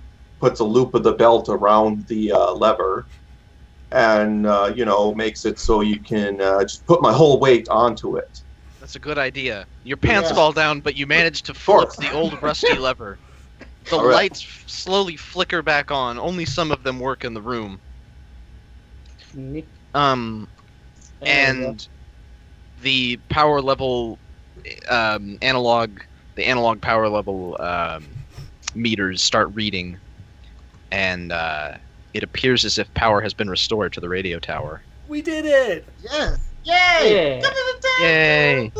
S5: puts a loop of the belt around the lever, and makes it so you can just put my whole weight onto it.
S1: That's a good idea. Your pants
S2: Yeah.
S1: fall down, but you manage to flip
S5: course.
S1: the old rusty lever. The
S5: All right.
S1: lights slowly flicker back on. Only some of them work in the room. And the power level analog power level meters start reading, and it appears as if power has been restored to the radio tower.
S7: We did it!
S2: Yes. Yay!
S1: Yay!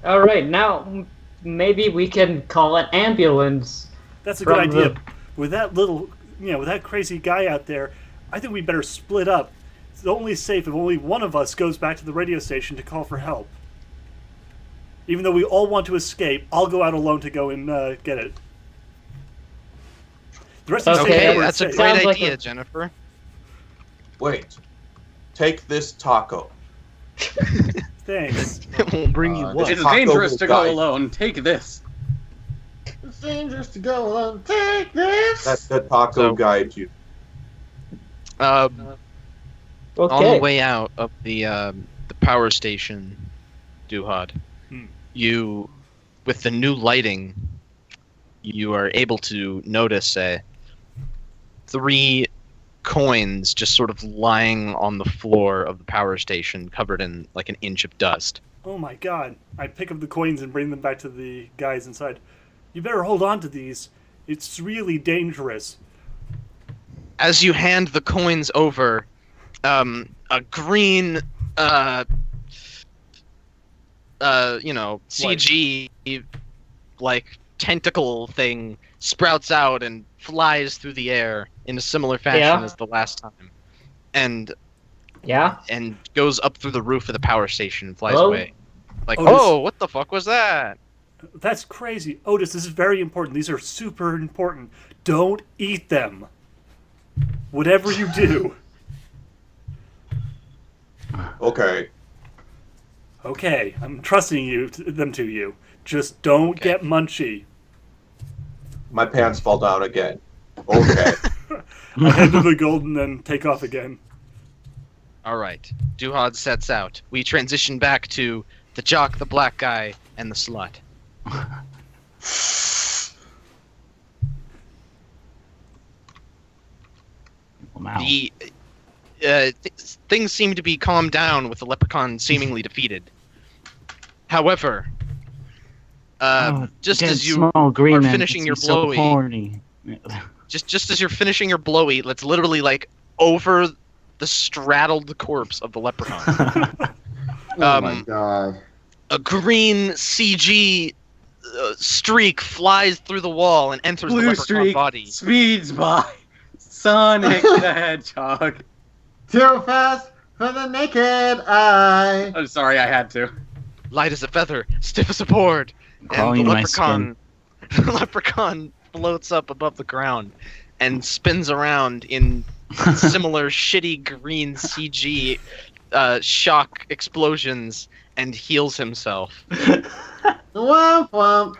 S4: All right, now maybe we can call an ambulance.
S7: That's a good
S4: From
S7: idea.
S4: the-
S7: With that little, with that crazy guy out there, I think we better split up. It's only safe if only one of us goes back to the radio station to call for help. Even though we all want to escape, I'll go out alone to go and get it. The rest of the
S4: Okay,
S7: station,
S1: That's a
S7: safe.
S1: great
S4: Sounds like
S1: idea,
S4: a-
S1: Jennifer.
S5: Wait. Take this taco.
S7: Thanks.
S1: It won't bring you
S2: God.
S1: luck.
S3: It's
S5: Taco
S3: dangerous
S5: will
S3: to go
S5: die.
S3: alone. Take this.
S2: It's dangerous to go alone. Take this.
S5: Let the taco
S1: So-
S5: guide you.
S1: On the
S4: Okay.
S1: way out of the power station, Duhad, you, with the new lighting, you are able to notice 3 coins just sort of lying on the floor of the power station, covered in like an inch of dust.
S7: Oh my god. I pick up the coins and bring them back to the guys inside. You better hold on to these. It's really dangerous.
S1: As you hand the coins over, a green, CG, like, tentacle thing sprouts out and flies through the air in a similar fashion
S4: Yeah.
S1: as the last time. And
S4: Yeah.
S1: goes up through the roof of the power station and flies
S4: Hello?
S1: away. Like,
S7: Otis.
S1: oh, what the fuck was that?
S7: That's crazy. Otis, this is very important. These are super important. Don't eat them. Whatever you do.
S5: Okay.
S7: Okay, I'm trusting them to you. Just don't get munchy.
S5: My pants fall down again. Okay.
S7: I head to the gold and then take off again.
S1: Alright, Duhad sets out. We transition back to the jock, the black guy, and the slut.
S6: Wow.
S1: The things seem to be calmed down with the leprechaun seemingly defeated. However, just
S6: That
S1: as you
S6: small green
S1: are
S6: man
S1: finishing
S6: gets
S1: your
S6: me so
S1: blowy,
S6: horny.
S1: just as you're finishing your blowy, that's literally like over the straddled corpse of the leprechaun.
S2: Oh my god.
S1: A green CG streak flies through the wall and enters the
S3: Blue
S1: leprechaun
S3: streak
S1: body.
S3: speeds by. Sonic the Hedgehog.
S2: Too fast for the naked eye.
S3: I'm sorry, I had to.
S1: Light as a feather, stiff as a board.
S6: Crawling
S1: And the
S6: into my
S1: leprechaun, the leprechaun floats up above the ground and spins around in similar shitty green CG shock explosions and heals himself.
S2: Womp womp.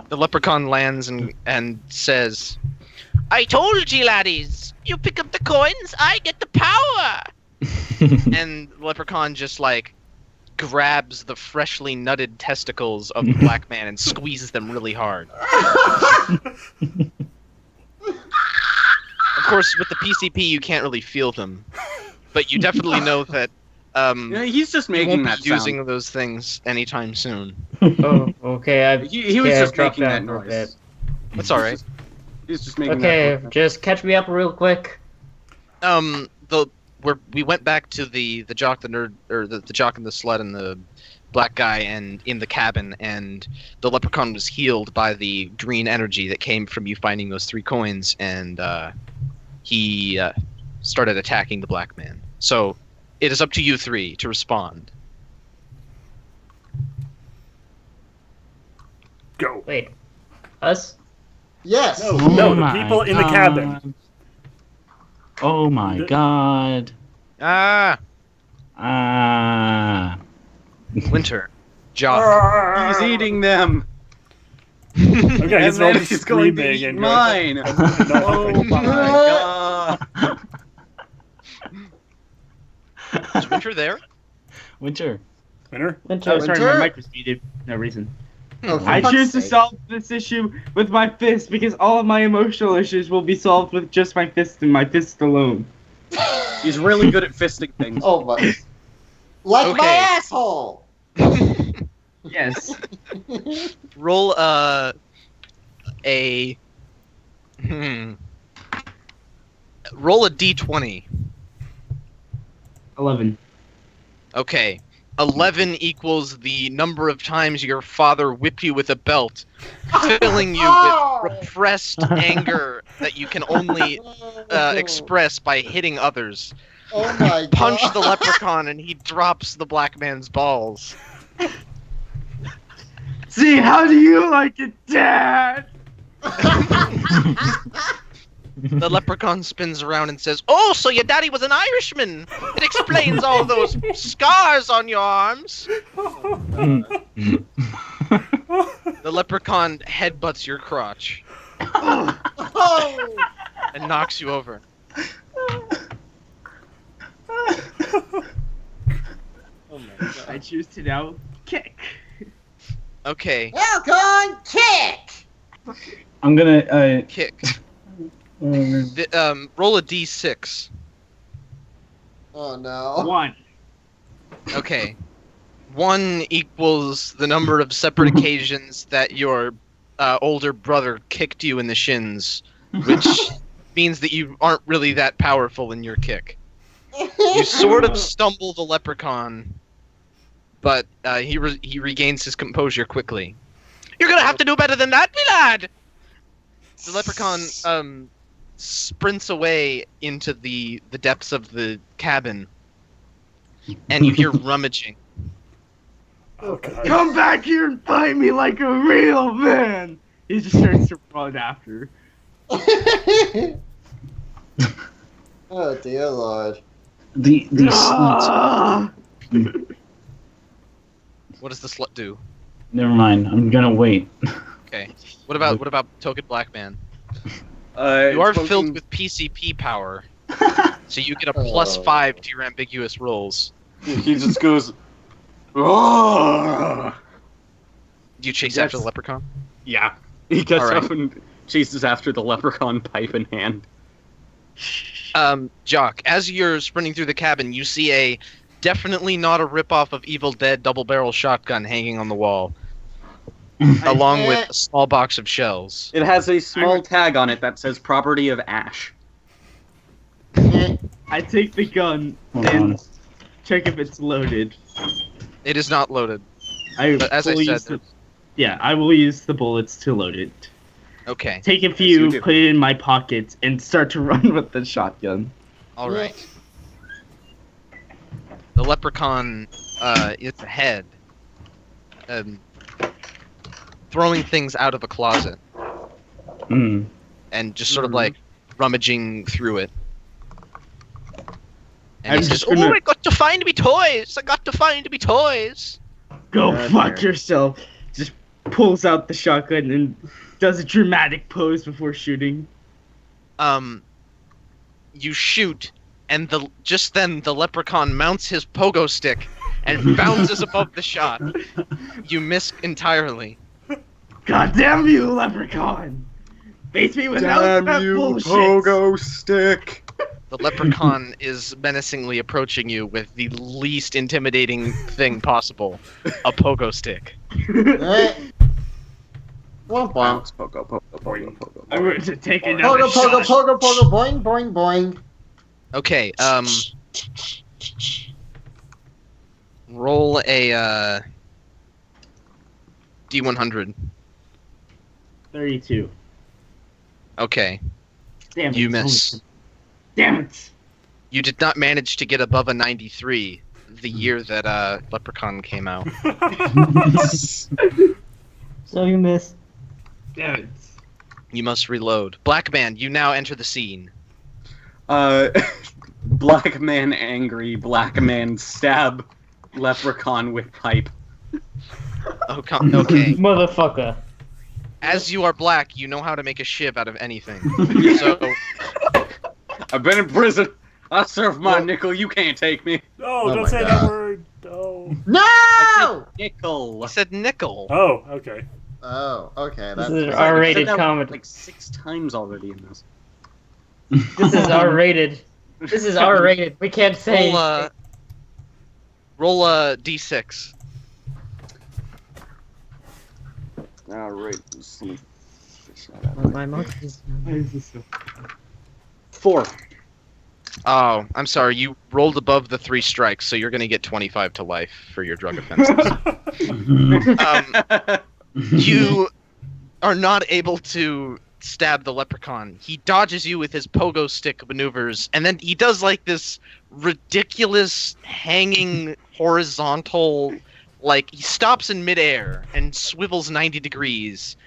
S1: The leprechaun lands and says, "I told you, laddies, you pick up the coins, I get the power." And the leprechaun just like grabs the freshly nutted testicles of the black man and squeezes them really hard. Of course, with the PCP, you can't really feel them, but you definitely know that
S3: Yeah, he's just
S1: you
S3: making
S1: won't
S3: that
S1: be using
S3: sound.
S1: those things anytime soon.
S4: Oh, okay.
S3: He was
S4: Yeah,
S3: just
S4: drop
S3: making that
S4: down for a
S3: noise.
S1: That's all right.
S3: He's just making
S4: Okay,
S3: that noise.
S4: just catch me up real quick.
S1: We went back to the jock, the nerd, or the jock and the slut and the black guy, and in the cabin, and the leprechaun was healed by the green energy that came from you finding those 3 coins, and he started attacking the black man. So it is up to you 3 to respond.
S7: Go.
S4: Wait, us?
S2: Yes.
S7: No,
S6: Oh
S7: no, the
S6: my
S7: people in the cabin.
S6: God. Oh my god.
S1: Ah,
S6: Ah.
S1: Winter, jock.
S3: He's eating them.
S7: Okay, I guess
S3: And
S7: they're all
S3: then
S7: just
S3: he's going to
S7: screaming
S3: eat
S7: and
S3: mine.
S7: and
S3: Oh
S7: not
S3: my god.
S1: Is Winter there?
S6: Winter.
S7: Winner?
S4: Winter.
S8: Oh, sorry, my
S2: Winter?
S8: mic was muted. No reason.
S2: Oh, for
S8: I
S2: fuck's
S8: choose to
S2: sake.
S8: solve this issue with my fist because all of my emotional issues will be solved with just my fist and my fist alone.
S3: He's really good at fisting things.
S2: Oh my. Like my
S1: Okay.
S2: asshole!
S8: Yes.
S1: Roll a roll a d20.
S8: 11.
S1: Okay. 11 equals the number of times your father whipped you with a belt, filling you with repressed anger that you can only express by hitting others.
S2: Oh my god.
S1: Punch the leprechaun and he drops the black man's balls.
S8: See, how do you like it, Dad?
S1: The leprechaun spins around and says, "Oh, so your daddy was an Irishman! It explains all those scars on your arms!" The leprechaun headbutts your crotch
S2: Oh!
S1: and knocks you over.
S2: Oh my god.
S8: I choose to now kick.
S1: Okay,
S2: Falcon kick!
S6: I'm gonna
S1: kick. Roll a d6.
S2: Oh no.
S8: 1.
S1: Okay. 1 equals the number of separate occasions that your older brother kicked you in the shins, which means that you aren't really that powerful in your kick. You sort of stumble the leprechaun, but he regains his composure quickly. You're gonna have to do better than that, me lad! The leprechaun sprints away into the depths of the cabin, and you hear rummaging.
S7: Oh god.
S8: Come back here and fight me like a real man! He just starts to run after.
S2: Oh dear lord.
S6: the slut.
S8: Ah!
S1: What does the slut do?
S6: Never mind. I'm gonna wait.
S1: Okay. What about Token Black Man?
S3: You
S1: You are filled with PCP power, so you get a +5 to your ambiguous rolls.
S3: He just goes. Oh!
S1: Do you chase
S3: Yes.
S1: after the leprechaun?
S3: Yeah. He gets
S1: Alright.
S3: up and chases after the leprechaun, pipe in hand.
S1: Jock, as you're sprinting through the cabin, you see a definitely not a ripoff of Evil Dead double-barrel shotgun hanging on the wall, along with a small box of shells.
S3: It has a small tag on it that says "Property of Ash."
S8: I take the gun
S6: Hold
S8: and
S6: on.
S8: check if it's loaded.
S1: It is not loaded.
S8: I
S1: But as I
S8: will
S1: said,
S8: use I will use the bullets to load it.
S1: Okay,
S8: Take a
S3: you
S8: few,
S3: do.
S8: put it in my pocket, and start to run with the shotgun.
S1: all right. The leprechaun is ahead, throwing things out of a closet
S6: Mm.
S1: and just sort of like rummaging through it. And
S8: I'm
S1: he says,
S8: just gonna-
S1: "Oh, I got to find me toys! I got to find me toys!"
S8: Go
S3: God
S8: fuck
S3: damn.
S8: yourself. Just pulls out the shotgun and does a dramatic pose before shooting.
S1: You shoot, and just then the leprechaun mounts his pogo stick and bounces above the shot. You miss entirely.
S8: God damn you, leprechaun! Face me without that bullshit.
S3: stick!
S1: The leprechaun is menacingly approaching you with the least intimidating thing possible, a pogo stick.
S2: Alright. Womp womp.
S3: Bounce, pogo, pogo, pogo, pogo.
S8: I'm going to take another
S2: Pogo, pogo,
S8: shot.
S2: pogo, pogo, boing, boing, boing.
S1: Okay, roll a D100.
S8: 32.
S1: Okay,
S8: Damn it.
S1: you miss.
S8: Damn it.
S1: You did not manage to get above a 93 the year that Leprechaun came out.
S4: So you miss.
S8: Damn it.
S1: You must reload. Black Man, you now enter the scene.
S3: Black man angry, black man stab leprechaun with pipe.
S1: Okay.
S4: Motherfucker.
S1: as you are black, you know how to make a shiv out of anything. So
S3: I've been in prison. I served my nickel. You can't take me.
S7: No,
S2: Oh
S7: don't
S2: my
S7: say that
S2: God.
S7: word. No.
S2: No!
S3: Nickel.
S1: he said nickel.
S7: Oh, okay.
S2: Oh, okay.
S4: This
S2: That's
S4: is
S3: I've
S4: R-rated
S3: said that
S4: comedy.
S3: like 6 times already in this.
S4: This is R-rated. This is R-rated. We can't say.
S1: Roll a d6.
S3: Alright, just let me fish that out.
S4: My monkeys.
S8: Why is this so?
S3: 4.
S1: Oh, I'm sorry. You rolled above the 3 strikes, so you're going to get 25 to life for your drug offenses. You are not able to stab the leprechaun. He dodges you with his pogo stick maneuvers, and then he does like this ridiculous hanging horizontal, like he stops in midair and swivels 90 degrees,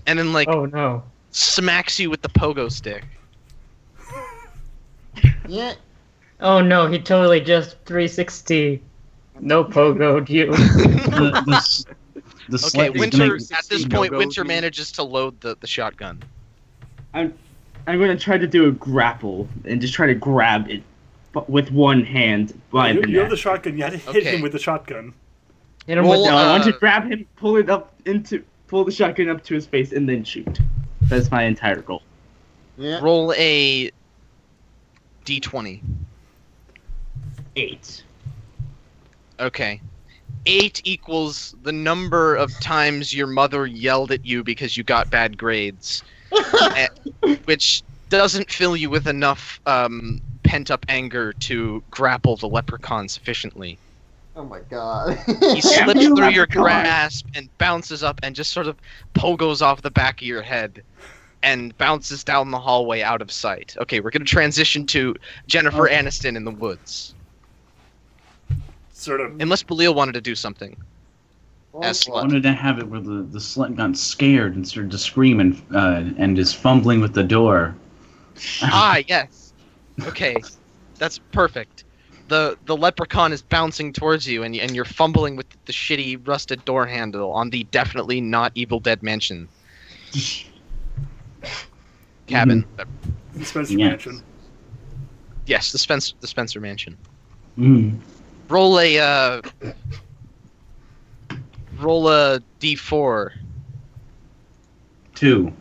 S1: and then like
S4: Oh no.
S1: smacks you with the pogo stick.
S2: yeah.
S4: Oh no, he totally just 360. No pogoed you.
S6: The
S1: Okay,
S6: slut is
S1: Winter.
S6: gonna-
S1: At this
S3: no
S1: point,
S3: go
S1: Winter
S3: to-
S1: manages to load the shotgun.
S8: I'm gonna try to do a grapple and just try to grab it, but with one hand by
S7: You
S8: the
S7: have
S8: neck.
S7: the shotgun. You had to hit
S1: Okay.
S7: him with the shotgun.
S4: Hit him
S1: Roll,
S4: with
S8: No, I want to
S1: Uh,
S8: grab him, pull the shotgun up to his face, and then shoot. That's my entire goal.
S2: Yeah.
S1: Roll a d20.
S8: 8.
S1: Okay. 8 equals the number of times your mother yelled at you because you got bad grades, which doesn't fill you with enough pent-up anger to grapple the leprechaun sufficiently.
S2: Oh my God.
S1: He slips
S8: you
S1: through your
S8: leprechaun.
S1: grasp and bounces up and just sort of pogos off the back of your head and bounces down the hallway out of sight. Okay, we're going to transition to Jennifer Aniston in the woods.
S7: Sort of.
S1: Unless Belial wanted to do something. As
S6: I
S1: slut.
S6: wanted to have it where the slut got scared and started to scream and is fumbling with the door.
S1: Ah, yes. Okay, that's perfect. The leprechaun is bouncing towards you, and you're fumbling with the shitty rusted door handle on the definitely not Evil Dead mansion cabin.
S7: The Spencer
S6: Yes.
S7: Mansion.
S1: Yes, the Spencer mansion.
S6: Mm.
S1: Roll a d4.
S6: 2.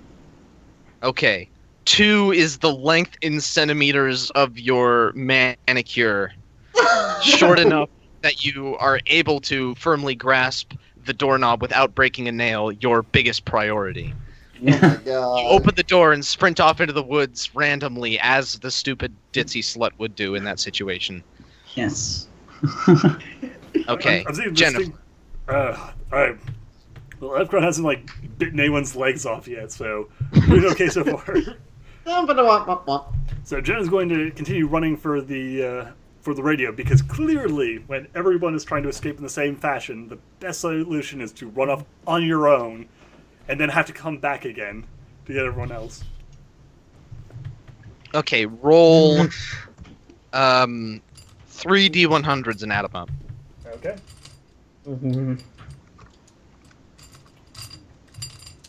S1: Okay. 2 is the length in centimeters of your manicure. Short enough that you are able to firmly grasp the doorknob without breaking a nail, your biggest priority.
S2: Oh my God.
S1: You open the door and sprint off into the woods randomly, as the stupid ditzy slut would do in that situation.
S6: Yes.
S1: Okay,
S7: I'm seeing this
S1: Jennifer.
S7: thing. Alright. Well, Leprechaun hasn't, like, bitten anyone's legs off yet, so we're doing okay so far. So Jen is going to continue running for the radio, because clearly, when everyone is trying to escape in the same fashion, the best solution is to run off on your own, and then have to come back again to get everyone else.
S1: Okay, roll 3 D100s and add them up.
S7: Okay.
S4: Mm-hmm.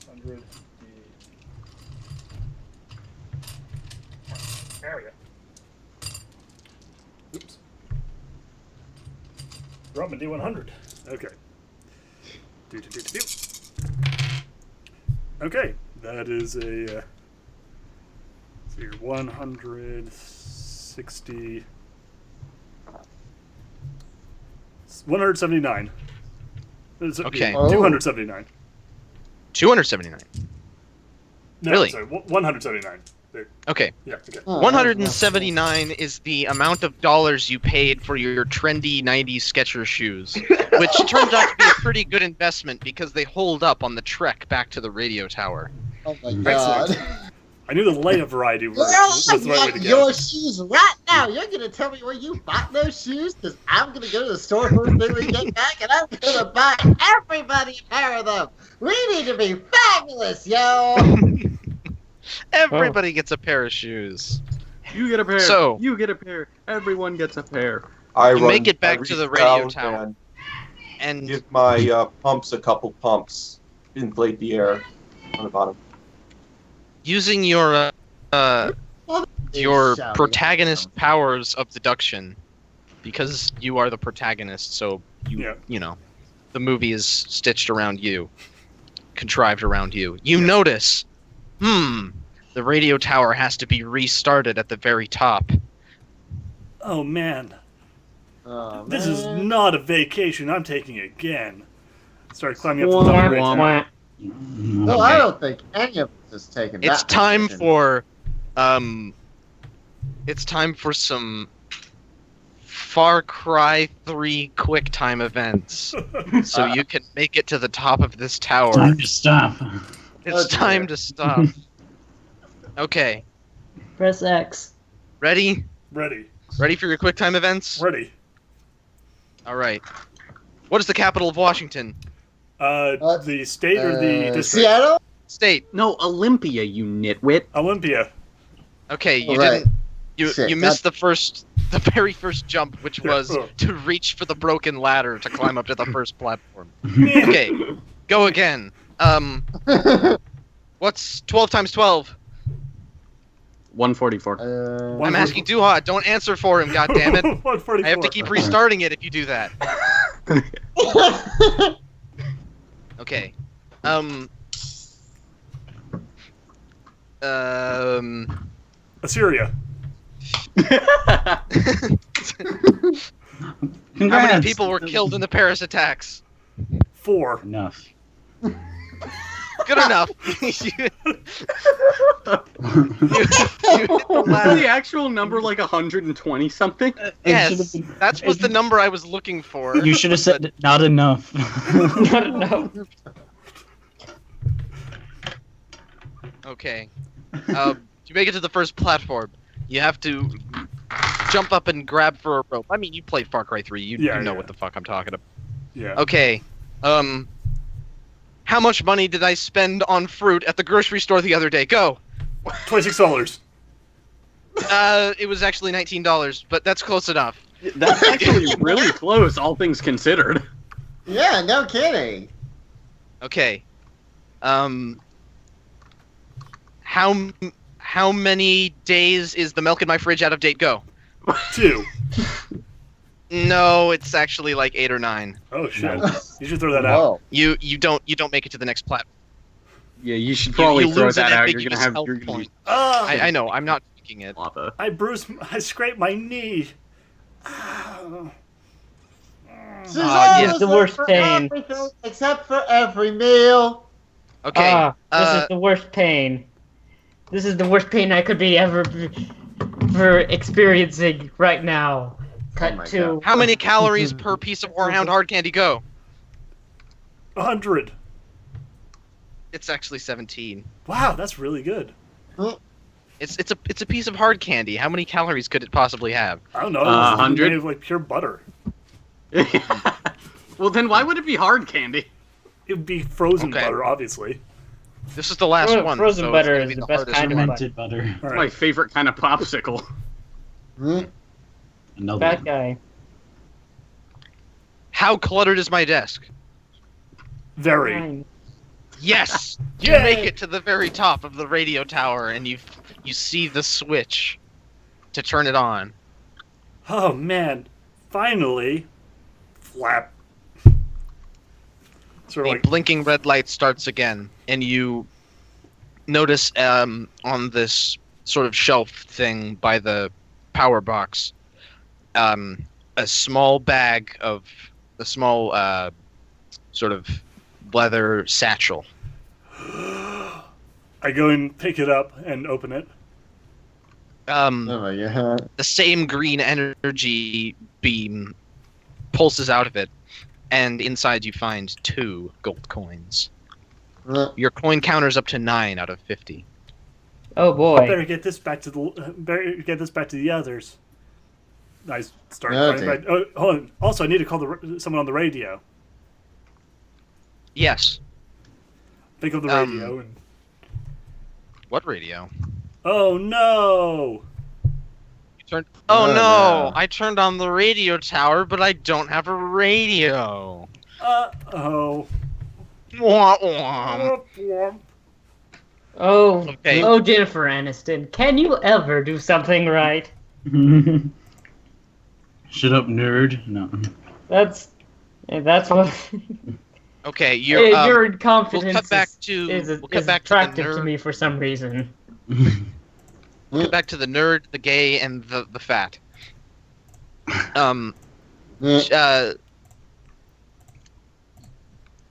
S7: 100. There we go. Oops. Drum and D100. Okay. Do. Okay, that is a. So you're 160. 179.
S1: Okay.
S7: 279.
S1: 279.
S7: No,
S1: Really?
S7: sorry, 179. There.
S1: Okay.
S7: Yeah, okay.
S2: Oh,
S1: 179 is the amount of dollars you paid for your trendy 90s Skechers shoes, which turns out to be a pretty good investment because they hold up on the trek back to the radio tower.
S2: Oh my God.
S7: I knew the lighter variety was
S2: I
S7: the right way to
S2: want
S7: go.
S2: your shoes right now. You're gonna tell me where you bought those shoes? Because I'm gonna go to the store first thing we get back, and I'm gonna buy everybody a pair of them. We need to be fabulous, yo.
S1: Everybody gets a pair of shoes.
S3: You get a pair.
S1: So-
S3: You get a pair. Everyone gets a pair.
S5: I
S1: You
S5: run,
S1: make it back
S5: I
S1: to the
S5: reach
S1: radio
S5: down
S1: tower.
S5: and
S1: And
S5: give my pumps a couple pumps, inflate the air. on the bottom.
S1: Using your
S2: Shouting.
S1: protagonist powers of deduction, because you are the protagonist, so
S7: Yeah.
S1: you know, the movie is stitched around you, contrived around you. You notice, the radio tower has to be restarted at the very top.
S7: Oh man,
S2: Oh,
S7: this is
S2: man.
S7: not a vacation. I'm taking again. Start climbing up the top of the
S3: Womp
S7: radio
S3: womp.
S7: tower.
S2: No, I don't think any of us is taking
S1: It's
S2: that
S1: time
S2: position.
S1: for, some Far Cry 3 quick time events, so you can make it to the top of this tower.
S6: Time to stop.
S1: It's
S2: Oh, dear.
S1: time to stop. Okay,
S4: Press X.
S1: ready?
S7: Ready.
S1: Ready for your quick time events?
S7: Ready.
S1: All right. What is the capital of Washington?
S7: The state or the district?
S2: Seattle?
S1: State.
S3: No, Olympia, you nitwit.
S7: Olympia.
S1: Okay, you
S2: Right.
S1: didn't. You
S2: Shit,
S1: you missed the very first jump, which was to reach for the broken ladder to climb up to the first platform. Okay, go again. What's 12 times 12?
S3: 144.
S1: I'm asking Duhad. Don't answer for him. God damn it!
S7: 144.
S1: I have to keep restarting it if you do that. Okay.
S7: Assyria.
S1: How many
S6: Congrats.
S1: people were killed in the Paris attacks?
S7: 4.
S6: Enough.
S1: Good enough. You hit the
S3: Was
S1: last-
S3: the actual number like 120 something?
S1: Yes, that was the number I was looking for.
S6: You should have said not enough.
S4: Not enough.
S1: Okay. To make it to the first platform, you have to jump up and grab for a rope. I mean, you played Far Cry 3. You know
S7: Yeah.
S1: what the fuck I'm talking about.
S7: Yeah.
S1: Okay. How much money did I spend on fruit at the grocery store the other day? Go.
S7: $26.
S1: It was actually $19, but that's close enough.
S3: That's actually really close, all things considered.
S2: Yeah, no kidding.
S1: Okay. How many days is the milk in my fridge out of date? Go.
S7: 2.
S1: No, it's actually like 8 or 9.
S7: Oh shit. You should throw that out.
S2: Oh.
S1: You don't make it to the next platform.
S3: Yeah, you should probably
S1: you
S3: throw
S1: lose
S3: that
S1: an
S3: out. You're
S1: ambiguous
S3: gonna have
S1: health
S3: you're gonna
S1: point.
S7: Ah!
S1: I know. I'm not thinking it.
S3: lava.
S7: I scraped my knee.
S2: Suzanne
S1: yes.
S2: was
S4: The
S2: there
S4: worst
S2: for
S4: pain.
S2: everything except for every meal.
S1: Okay.
S4: This is the worst pain. This is the worst pain I could be ever for experiencing right now. Cut
S2: my
S4: to
S1: How many calories per piece of Warhound hard candy? Go.
S7: 100.
S1: It's actually 17.
S7: Wow, that's really good.
S1: It's a piece of hard candy. How many calories could it possibly have?
S7: I don't know.
S3: 100?
S7: Made of like pure butter.
S3: Well, then why would it be hard candy?
S7: It would be frozen
S1: Okay.
S7: butter, obviously.
S1: This is the last one.
S4: Frozen
S1: so
S4: butter
S1: it's gonna
S4: is
S1: be
S4: the
S1: the
S4: best
S1: hardest
S4: kind of
S1: one.
S6: Fermented butter.
S7: All
S3: My
S7: right.
S3: favorite kind of popsicle.
S6: Another
S4: that
S6: one.
S4: guy.
S1: How cluttered is my desk?
S7: Very.
S4: Fine.
S1: Yes! You
S7: Yay!
S1: make it to the very top of the radio tower, and you see the switch to turn it on.
S7: Oh man. Finally. Flap. Sort
S1: A
S7: of like.
S1: blinking red light starts again, and you notice on this sort of shelf thing by the power box, a small sort of leather satchel.
S7: I go and pick it up and open it.
S2: Oh my god.
S1: The same green energy beam pulses out of it, and inside you find 2 gold coins. Your coin counter's up to 9 out of 50.
S4: Oh boy.
S7: Better get this back to the others. I start
S2: Oh,
S7: running back. Oh, hold on. Also, I need to call someone on the radio.
S1: Yes.
S7: Think of the radio and.
S1: What radio?
S7: Oh no!
S1: You turned. Oh
S2: Oh,
S1: no!
S2: no.
S1: I turned on the radio tower, but I don't have a radio.
S7: Oh.
S1: Wah, wah.
S4: Oh,
S1: Okay.
S4: oh, Jennifer Aniston, can you ever do something right?
S6: Shut up, nerd. No.
S4: That's what.
S1: Okay,
S4: Your
S1: we'll
S4: incompetence
S1: cut back to
S4: is
S1: the
S4: attractive to
S1: nerd.
S4: me for some reason.
S1: Cut back to the nerd, the gay, and the fat.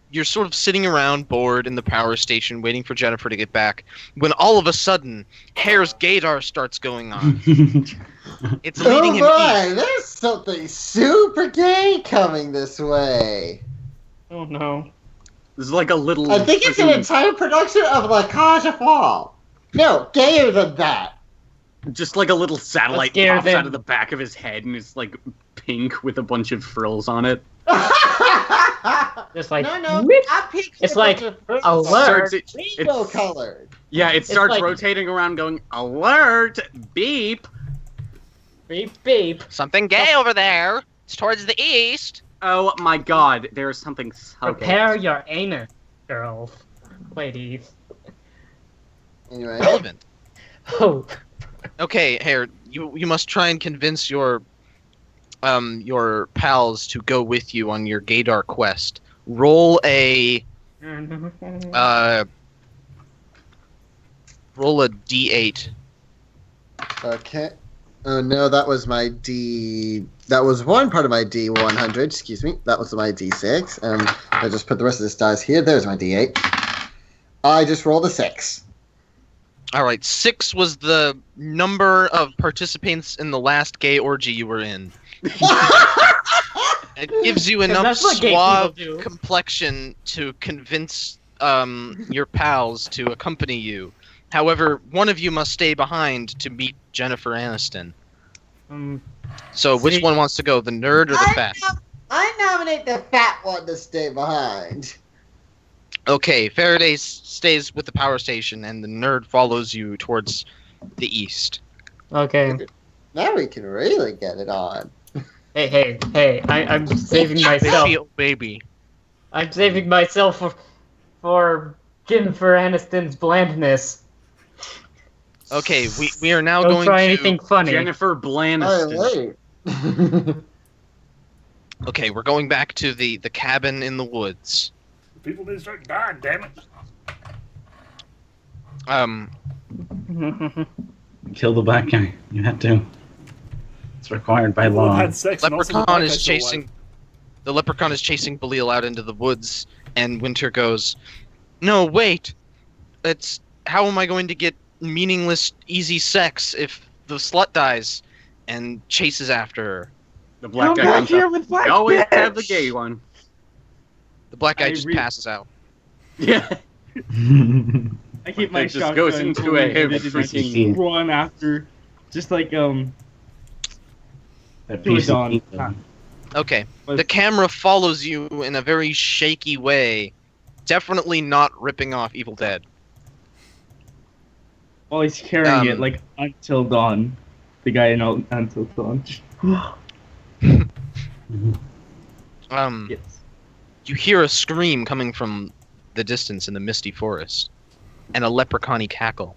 S1: You're sort of sitting around bored in the power station waiting for Jennifer to get back when all of a sudden Hare's gaydar starts going on. It's leading him
S2: my,
S1: east.
S2: there's something super gay coming this way.
S4: Oh no.
S3: This is like a little.
S2: I think it's an entire production of La Cage aux Folles. No, gayer than that.
S3: Just like a little satellite
S4: Let's scare
S3: pops
S4: them.
S3: out of the back of his head and it's like pink with a bunch of frills on it.
S4: Just like
S2: no,
S4: whip.
S2: I picked
S4: It's
S2: a
S4: like
S2: bunch of
S4: alert.
S2: rainbow colored.
S3: Yeah, it starts
S4: like-
S3: rotating around going, alert, beep.
S4: Beep beep.
S1: Something gay over there. It's towards the east.
S3: Oh my god, there is something so
S4: Prepare
S3: gay.
S4: your anus, girls, ladies.
S2: Anyway,
S1: Relevant.
S4: Oh,
S1: Okay, Hare, you must try and convince your pals to go with you on your gaydar quest. Roll a D8.
S2: okay. Oh no, that was my D. That was one part of my D100. Excuse me. That was my D6. I just put the rest of this dice here. There's my D8. I just rolled a 6.
S1: All right, 6 was the number of participants in the last gay orgy you were in. It gives you enough
S4: that's what gay
S1: suave
S4: people do.
S1: complexion to convince your pals to accompany you. However, one of you must stay behind to meet Jennifer Aniston. So, which
S4: See-
S1: one wants to go, the nerd or the fat?
S2: I nominate the fat one to stay behind.
S1: Okay, Faraday stays with the power station, and the nerd follows you towards the east.
S4: okay.
S2: Now we can really get it on.
S4: Hey! I'm saving myself.
S1: Baby.
S4: I'm saving myself for Jennifer Aniston's blandness.
S1: Okay, we are now
S4: Don't
S1: going
S4: try
S1: to...
S4: anything funny.
S3: Jennifer
S2: Oh,
S3: Blaniston.
S2: wait.
S1: Okay, we're going back to the cabin in the woods.
S7: People need to start dying, damn it.
S6: Kill the black guy. You have to. It's required by
S7: People have
S6: law.
S7: had sex and also the
S1: Leprechaun
S7: black
S1: is
S7: guy's still
S1: chasing... The leprechaun is chasing Belial out into the woods, and Winter goes, "No, wait! It's... How am I going to get meaningless, easy sex if the slut dies?" And chases after her.
S3: The black
S8: Come
S3: guy
S8: back
S3: comes
S8: here
S3: up.
S8: with black
S3: I always have the
S8: bitch!
S3: gay one.
S1: The black guy
S8: I
S1: just
S8: re-
S1: passes out.
S3: Yeah.
S8: I keep my
S3: That just
S8: shotgun
S3: goes into
S8: fully
S3: a
S8: loaded and I
S3: freaking-
S8: just run after, just like
S6: That
S8: Do it,
S6: piece of
S8: Dawn.
S6: pizza.
S1: Okay.
S8: But-
S1: The camera follows you in a very shaky way. Definitely not ripping off Evil Dead.
S8: while he's carrying it
S1: Um,
S8: like Until Dawn, the guy in Until Dawn. Yes.
S1: You hear a scream coming from the distance in the misty forest, and a leprechaun-y cackle.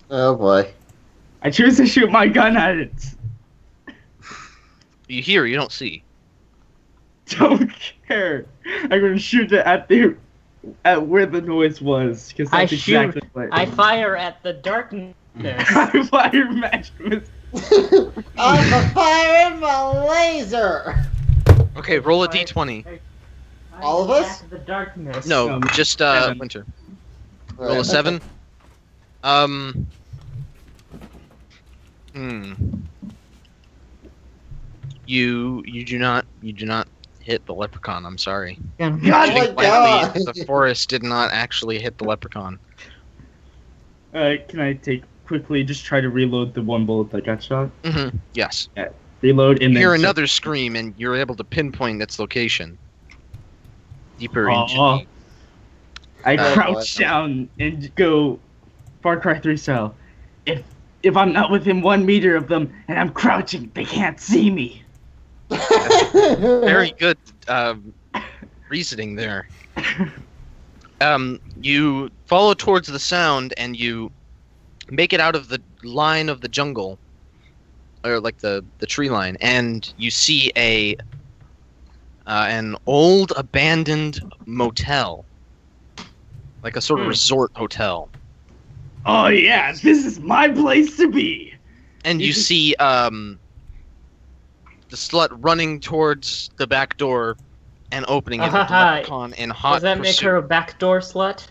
S2: Oh boy.
S8: I choose to shoot my gun at it.
S1: You hear, you don't see.
S8: Don't care. I'm gonna shoot it at where the noise was, because
S4: I
S8: that's
S4: shoot.
S8: exactly what
S4: I fire at the darkness.
S8: I fire Maximus.
S2: I'm a firing my laser.
S1: Okay, roll a d20.
S2: All of us?
S4: At the darkness.
S1: No, just
S8: seven.
S1: Winter. Roll a 7. You do not hit the leprechaun. I'm sorry.
S8: God,
S1: Shooting
S2: my God.
S1: lightly, the forest did not actually hit the leprechaun.
S8: Can I take quickly? Just try to reload the one bullet that got shot.
S1: Yes.
S8: Reload and
S1: You
S8: then.
S1: hear another scream, and you're able to pinpoint its location. Deeper into
S8: Aw.
S1: the...
S8: I
S2: Oh,
S8: crouch
S2: boy.
S8: down and go Far Cry 3 style. If I'm not within 1 meter of them and I'm crouching, they can't see me.
S1: Very good reasoning there. You follow towards the sound, and you make it out of the line of the jungle, or like the tree line, and you see an old abandoned motel, like a sort of resort hotel.
S8: Oh yeah, this is my place to be.
S1: And you see the slut running towards the back door and opening it with the leprechaun in hot
S4: Does that make
S1: pursuit.
S4: her a backdoor slut?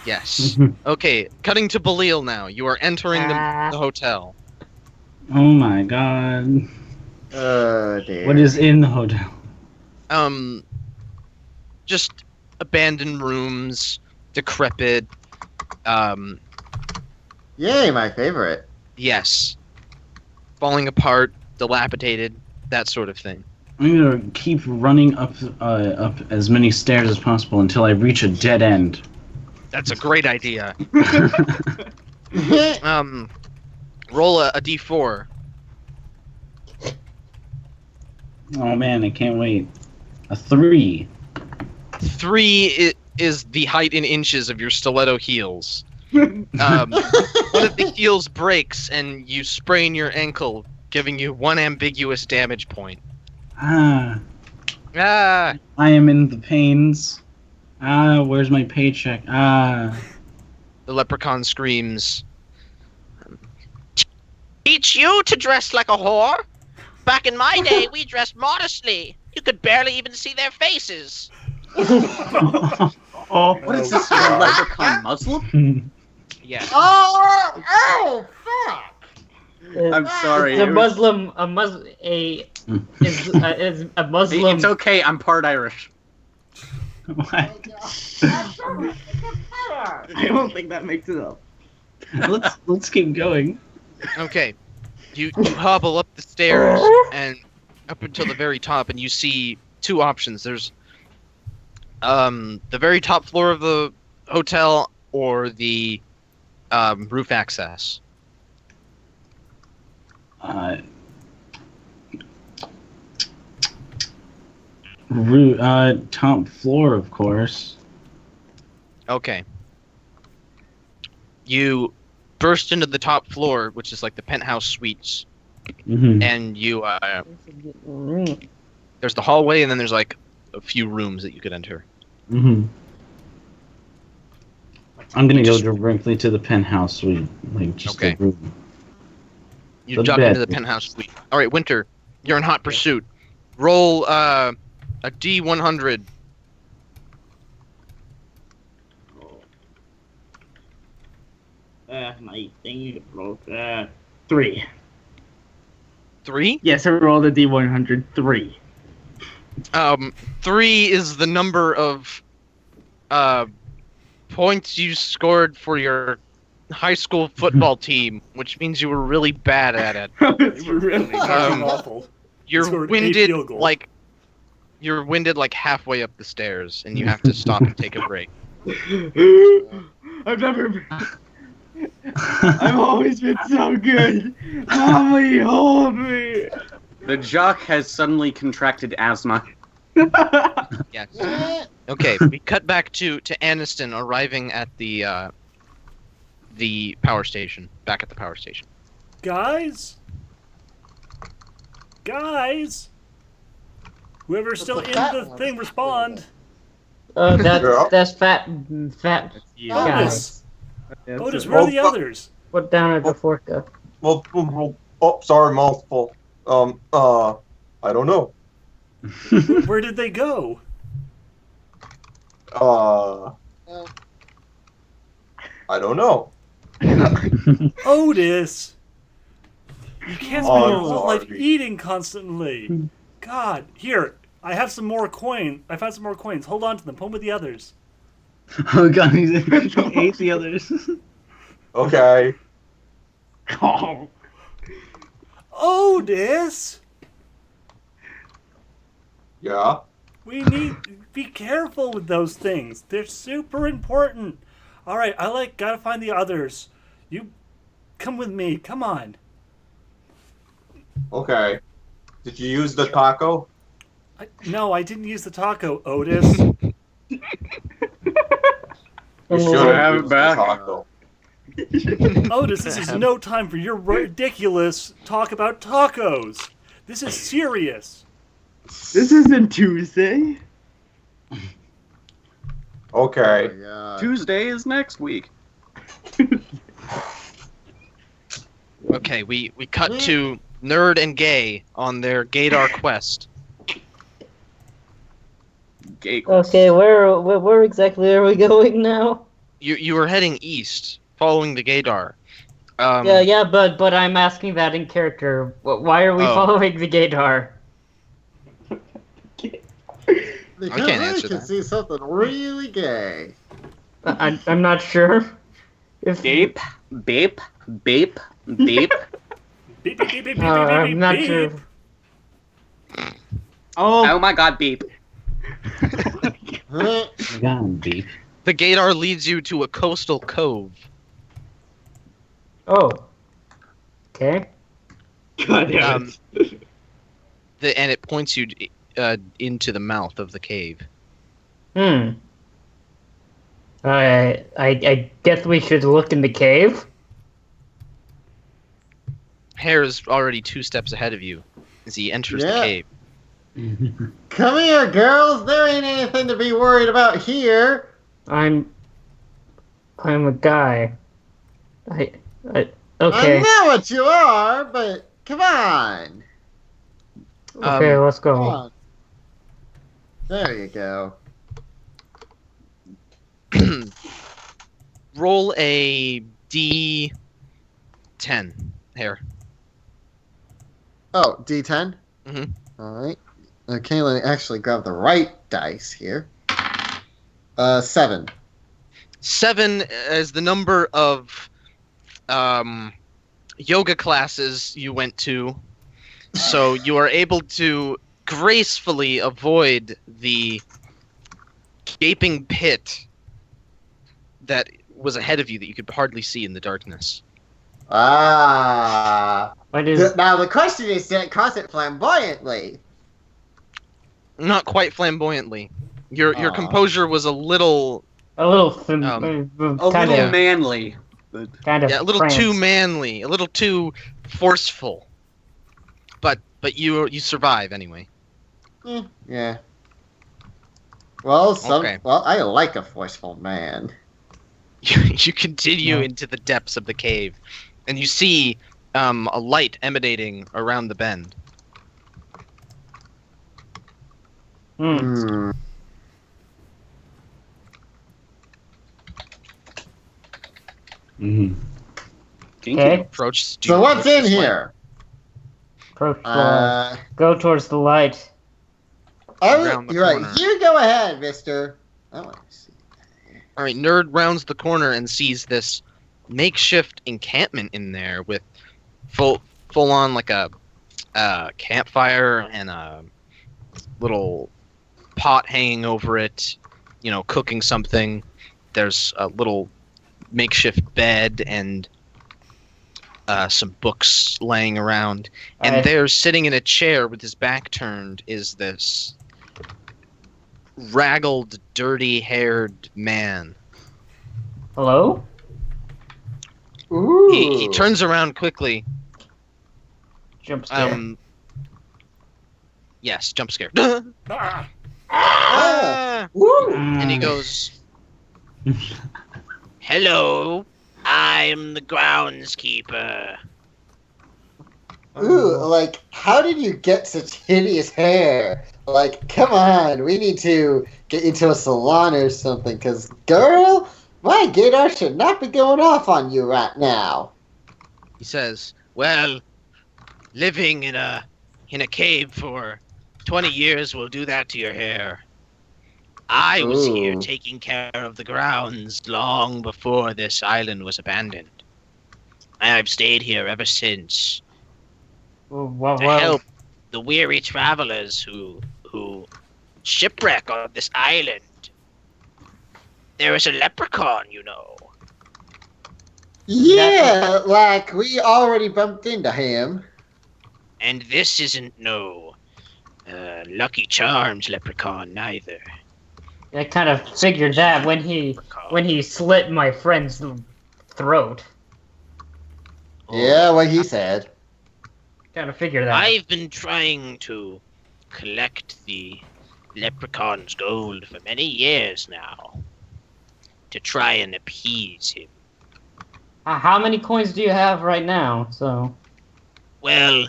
S1: Yes. Okay, cutting to Belial now. You are entering the hotel.
S6: Oh my god.
S2: Oh dear.
S6: What is in the hotel?
S1: Just abandoned rooms, decrepit.
S2: Yay, my favorite.
S1: Yes. Falling apart, dilapidated, that sort of thing.
S6: I'm gonna keep running up as many stairs as possible until I reach a dead end.
S1: That's a great idea. Roll a d4.
S6: Oh man, I can't wait. A 3.
S1: 3 is the height in inches of your stiletto heels. One of the heels breaks and you sprain your ankle, giving you 1 ambiguous damage point.
S6: Ah,
S1: Ah!
S6: I am in the pains. Ah, where's my paycheck? Ah.
S1: The leprechaun screams. Teach you to dress like a whore? Back in my day, we dressed modestly. You could barely even see their faces.
S8: Oh,
S3: What is this? A leprechaun Muslim?
S1: Yeah.
S2: Oh, fuck!
S3: I'm sorry.
S4: It's a
S3: it was-
S4: Muslim. Is a Muslim.
S3: It's okay. I'm part Irish.
S6: What?
S8: I don't think that makes it up.
S6: Let's keep going.
S1: Okay. You hobble up the stairs and up until the very top, and you see 2 options. There's the very top floor of the hotel or the roof access.
S6: Top floor, of course.
S1: Okay. You burst into the top floor, which is like the penthouse suites,
S6: Mm-hmm.
S1: and you there's the hallway, and then there's like a few rooms that you could enter.
S6: Mm-hmm. I'm gonna go directly to the penthouse suite, like just
S1: Okay.
S6: the room.
S1: You
S6: The
S1: duck
S6: bed.
S1: into the penthouse suite. All right, Winter, you're in hot pursuit. Roll a D100.
S8: My thing rolled 3.
S1: 3.
S8: Yes, I rolled a D100 3.
S1: 3 is the number of points you scored for your high school football team, which means you were really bad at it.
S8: It's really
S7: Fucking awful.
S1: You're
S7: Scored 8
S1: winded
S7: field goals.
S1: you're winded like halfway up the stairs, and you have to stop and take a break.
S8: I've never been... I've always been so good. Mommy, hold me.
S3: The jock has suddenly contracted asthma.
S1: Yes. Okay, we cut back to Aniston arriving at the power station. Back at the power station.
S7: Guys? Whoever's still in the thing, respond.
S4: That's fat guy.
S7: Otis, Otis, where are the others?
S4: Put down a Daforka.
S5: Well, oh, sorry, mouthful. I don't know.
S7: Where did they go?
S5: I don't know.
S7: Otis! You can't spend your
S5: I'm
S7: whole life
S5: sorry.
S7: eating constantly. God, here, I have some more coin. I found some more coins. Hold on to them. Put them with the others.
S6: Oh god, he ate the others.
S5: Okay.
S8: Oh.
S7: Otis!
S5: Yeah.
S7: We need be careful with those things. They're super important. All right, gotta find the others. You come with me. Come on.
S5: Okay. Did you use the taco?
S7: No, I didn't use the taco, Otis.
S5: You
S4: Oh,
S5: should
S3: Gotta
S5: have
S3: have
S5: used
S3: it
S5: the
S3: back.
S5: taco.
S7: Otis, this is no time for your ridiculous talk about tacos. This is serious.
S8: This isn't Tuesday.
S5: Okay.
S2: Oh my God.
S3: Tuesday is next week.
S1: Okay, we cut to Nerd and Gay on their Gaydar quest.
S3: Gay.
S4: Okay, where exactly are we going now?
S1: You were heading east, following the Gaydar.
S4: Yeah, but I'm asking that in character. Why are we
S1: Oh.
S4: following the Gaydar?
S2: Because
S1: can't
S2: I
S1: answer
S2: can
S1: that.
S2: see something really gay.
S4: I'm not sure. If
S3: Beep, beep, beep, beep.
S7: Beep, beep, beep, beep, beep, beep,
S4: I'm
S7: beep,
S4: not
S7: beep.
S4: sure.
S3: Oh my god, beep.
S2: Huh?
S6: God, beef.
S1: The Gaydar leads you to a coastal cove.
S4: Oh. Okay.
S8: God damn it.
S1: And it points you into the mouth of the cave.
S4: I guess we should look in the cave.
S1: Hare's already 2 steps ahead of you as he enters the
S2: Yeah.
S1: cave.
S2: Come here, girls. There ain't anything to be worried about here.
S4: I'm a guy. Okay.
S2: I know what you are, but come on.
S4: Okay, let's
S2: Come
S4: go.
S2: on. There you go.
S1: Roll a D10, Hare.
S2: Oh, D10?
S1: Mhm.
S2: Alright. Okay, let me actually grab the right dice here. 7.
S1: 7 is the number of yoga classes you went to, so you are able to gracefully avoid the gaping pit that was ahead of you that you could hardly see in the darkness.
S2: Ah.
S4: What is?
S2: Now the question is, did it cross it flamboyantly?
S1: Not quite flamboyantly. Your
S2: Aw.
S1: composure was a little
S4: A little,
S3: A
S4: kind
S3: little
S4: of,
S3: manly.
S4: kind of.
S1: a little too manly, a little too forceful. But you survive anyway.
S2: Yeah. Well,
S1: Okay.
S2: well, I like a forceful man.
S1: You continue
S4: Yeah.
S1: into the depths of the cave, and you see a light emanating around the bend.
S2: Hmm.
S6: Mhm.
S4: Okay.
S1: Approach.
S2: So what's in here?
S4: Approach the light.
S2: Uh,
S4: Go towards the light.
S1: Around the
S2: you're right.
S1: corner.
S2: You go ahead, mister. I want to see.
S1: All right, Nerd rounds the corner and sees this makeshift encampment in there with full on like a campfire and a little pot hanging over it, cooking something. There's a little makeshift bed and some books laying around. And
S4: Alright.
S1: there, sitting in a chair with his back turned, is this raggled, dirty-haired man.
S4: Hello?
S2: Ooh.
S1: He turns around quickly.
S4: Jump scare.
S1: Yes, jump scare.
S7: Ah,
S1: Ah!
S2: Woo.
S1: And he goes, "Hello, I'm the groundskeeper."
S2: Ooh, like, how did you get such hideous hair? Like, come on, we need to get you to a salon or something, because, girl, my gaydar should not be going off on you right now.
S1: He says, "Well, living in a cave for 20 years will do that to your hair. I was here
S2: Ooh.
S1: taking care of the grounds long before this island was abandoned. I've stayed here ever since
S4: Well,
S1: to help the weary travelers who shipwreck on this island. There is a leprechaun,
S2: Yeah, like, we already bumped into him.
S1: and this isn't no Lucky Charms leprechaun neither.
S4: I kind of figured that when he slit my friend's throat.
S2: Yeah, what he said.
S4: Kind of figured that.
S9: I've been trying to collect the Leprechaun's gold for many years now to try and appease him.
S4: How many coins do you have right now? So.
S9: Well,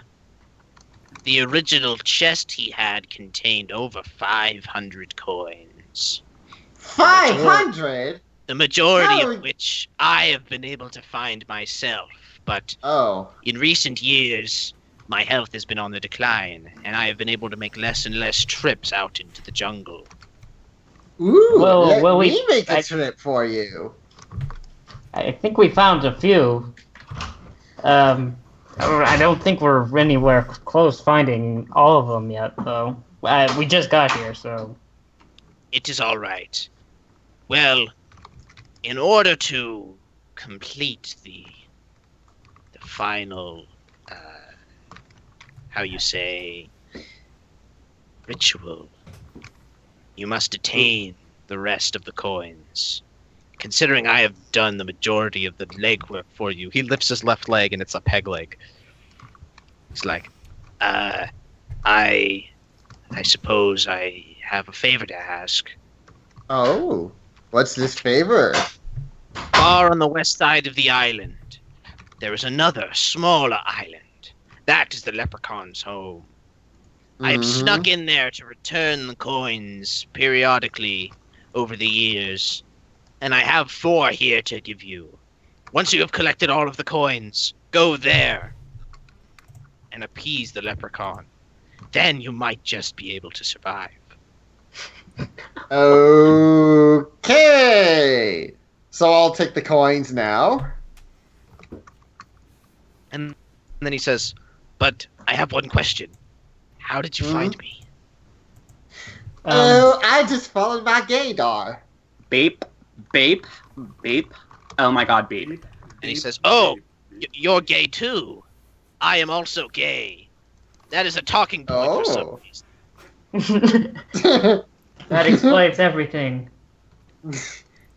S9: the original chest he had contained over 500 coins.
S2: 500?
S9: The majority
S2: No.
S9: of which I have been able to find myself, but
S2: Oh.
S9: in recent years, my health has been on the decline, and I have been able to make less and less trips out into the jungle.
S2: Ooh,
S4: Well,
S2: let
S4: well,
S2: me make a
S4: I-
S2: trip for you.
S4: I think we found a few. I don't think we're anywhere close finding all of them yet, though. We just got here, so.
S9: It is all right. Well, in order to complete the final, how you say, ritual, you must attain the rest of the coins. Considering I have done the majority of the legwork for you,
S1: He lifts his left leg and it's a peg leg.
S9: he's like, I suppose I have a favor to ask.
S2: Oh. What's this favor?
S9: Far on the west side of the island, there is another, smaller island. That is the Leprechaun's home. I've
S2: Mhm.
S9: snuck in there to return the coins periodically over the years, and I have 4 here to give you. Once you have collected all of the coins, go there and appease the Leprechaun. Then you might just be able to survive.
S2: Okay. So I'll take the coins now.
S1: And then he says,
S9: But I have one question. How did you find me?
S2: Oh, I just followed my gaydar.
S3: Bape, bape, bape. Oh my god, bape.
S9: And he says, "Oh, you're gay too. I am also gay. That is a talking point for some
S2: Oh.
S9: reason."
S4: That explains everything.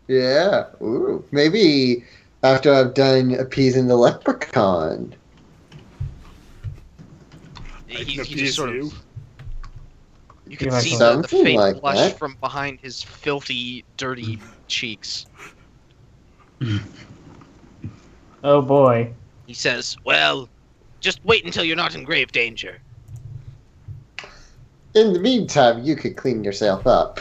S2: Yeah. Ooh. Maybe after I've done appeasing the leprechaun.
S1: he
S7: can
S1: just
S7: appease
S1: sort
S7: you.
S1: of. You can
S4: Yeah,
S1: see the
S2: something
S1: faint
S2: like
S1: blush
S2: that.
S1: from behind his filthy, dirty cheeks.
S4: Oh boy.
S9: He says, "Well, just wait until you're not in grave danger."
S2: In the meantime, you could clean yourself up.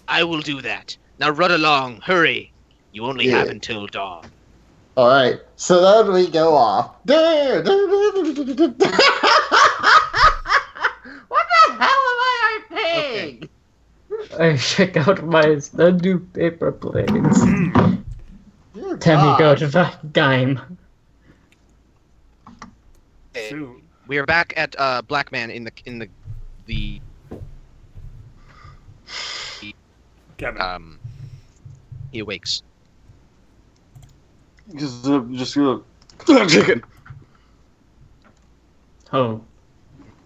S9: I will do that. Now run along, hurry. You only have
S2: Yeah.
S9: until dawn.
S2: All right. So then we go off. What the hell am I paying?
S4: I check out my new paper planes.
S2: Dear
S4: Tell me
S2: God.
S4: go to the game.
S7: Soon.
S1: We are back at Black Man in the
S7: Kevin.
S1: he awakes.
S3: Just chicken.
S4: Oh.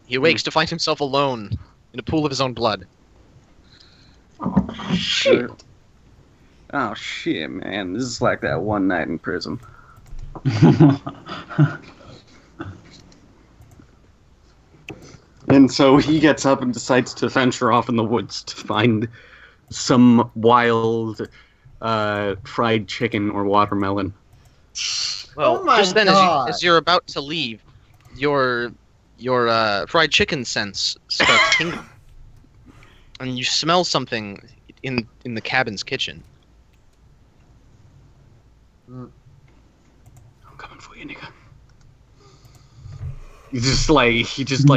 S1: He awakes to find himself alone in a pool of his own blood.
S3: Shit. Oh shit, man. This is like that one night in prison. And so he gets up and decides to venture off in the woods to find some wild fried chicken or watermelon.
S1: Well,
S2: Oh my
S1: just then,
S2: God.
S1: as you're about to leave, your fried chicken sense starts tingling, and you smell something in the cabin's kitchen.
S3: I'm coming for you, nigga. He just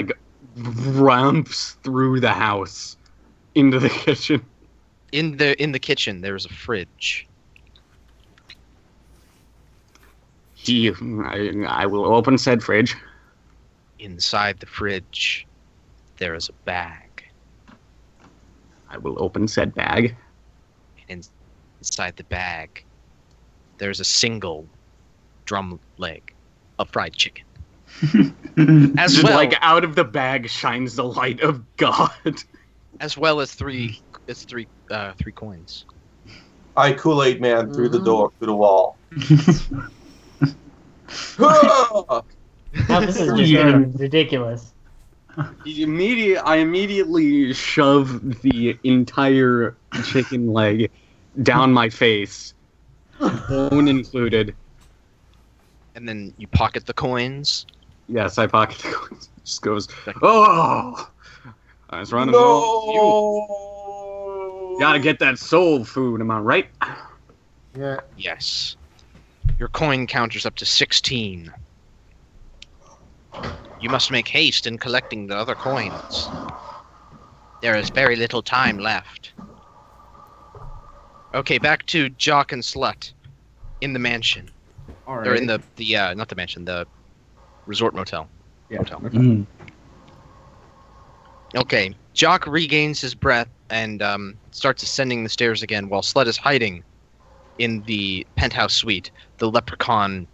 S3: ramps through the house into the kitchen.
S1: In the kitchen, there is a fridge.
S3: I will open said fridge.
S1: Inside the fridge, there is a bag.
S3: I will open said bag.
S1: And inside the bag, there's a single drum leg of fried chicken. As
S3: Just
S1: well,
S3: out of the bag shines the light of God.
S1: as well as 3 It's three coins.
S5: I Kool-Aid Man through the door, through the wall.
S4: Now this is just
S6: Yeah.
S4: getting ridiculous.
S3: I immediately shove the entire chicken leg down my face, bone included.
S1: And then you pocket the coins.
S3: Yes, I pocket the coins. Just goes, oh! I was running off. You gotta get that soul food, am I right?
S2: Yeah.
S1: Yes. Your coin counter's up to 16. You must make haste in collecting the other coins. There is very little time left. Okay, back to Jock and Slut in the mansion.
S8: All
S1: Or in the not the mansion, the resort motel.
S8: Yeah.
S1: Hotel.
S6: Mm.
S1: Okay, Jock regains his breath and starts ascending the stairs again while Slut is hiding in the penthouse suite, the leprechaun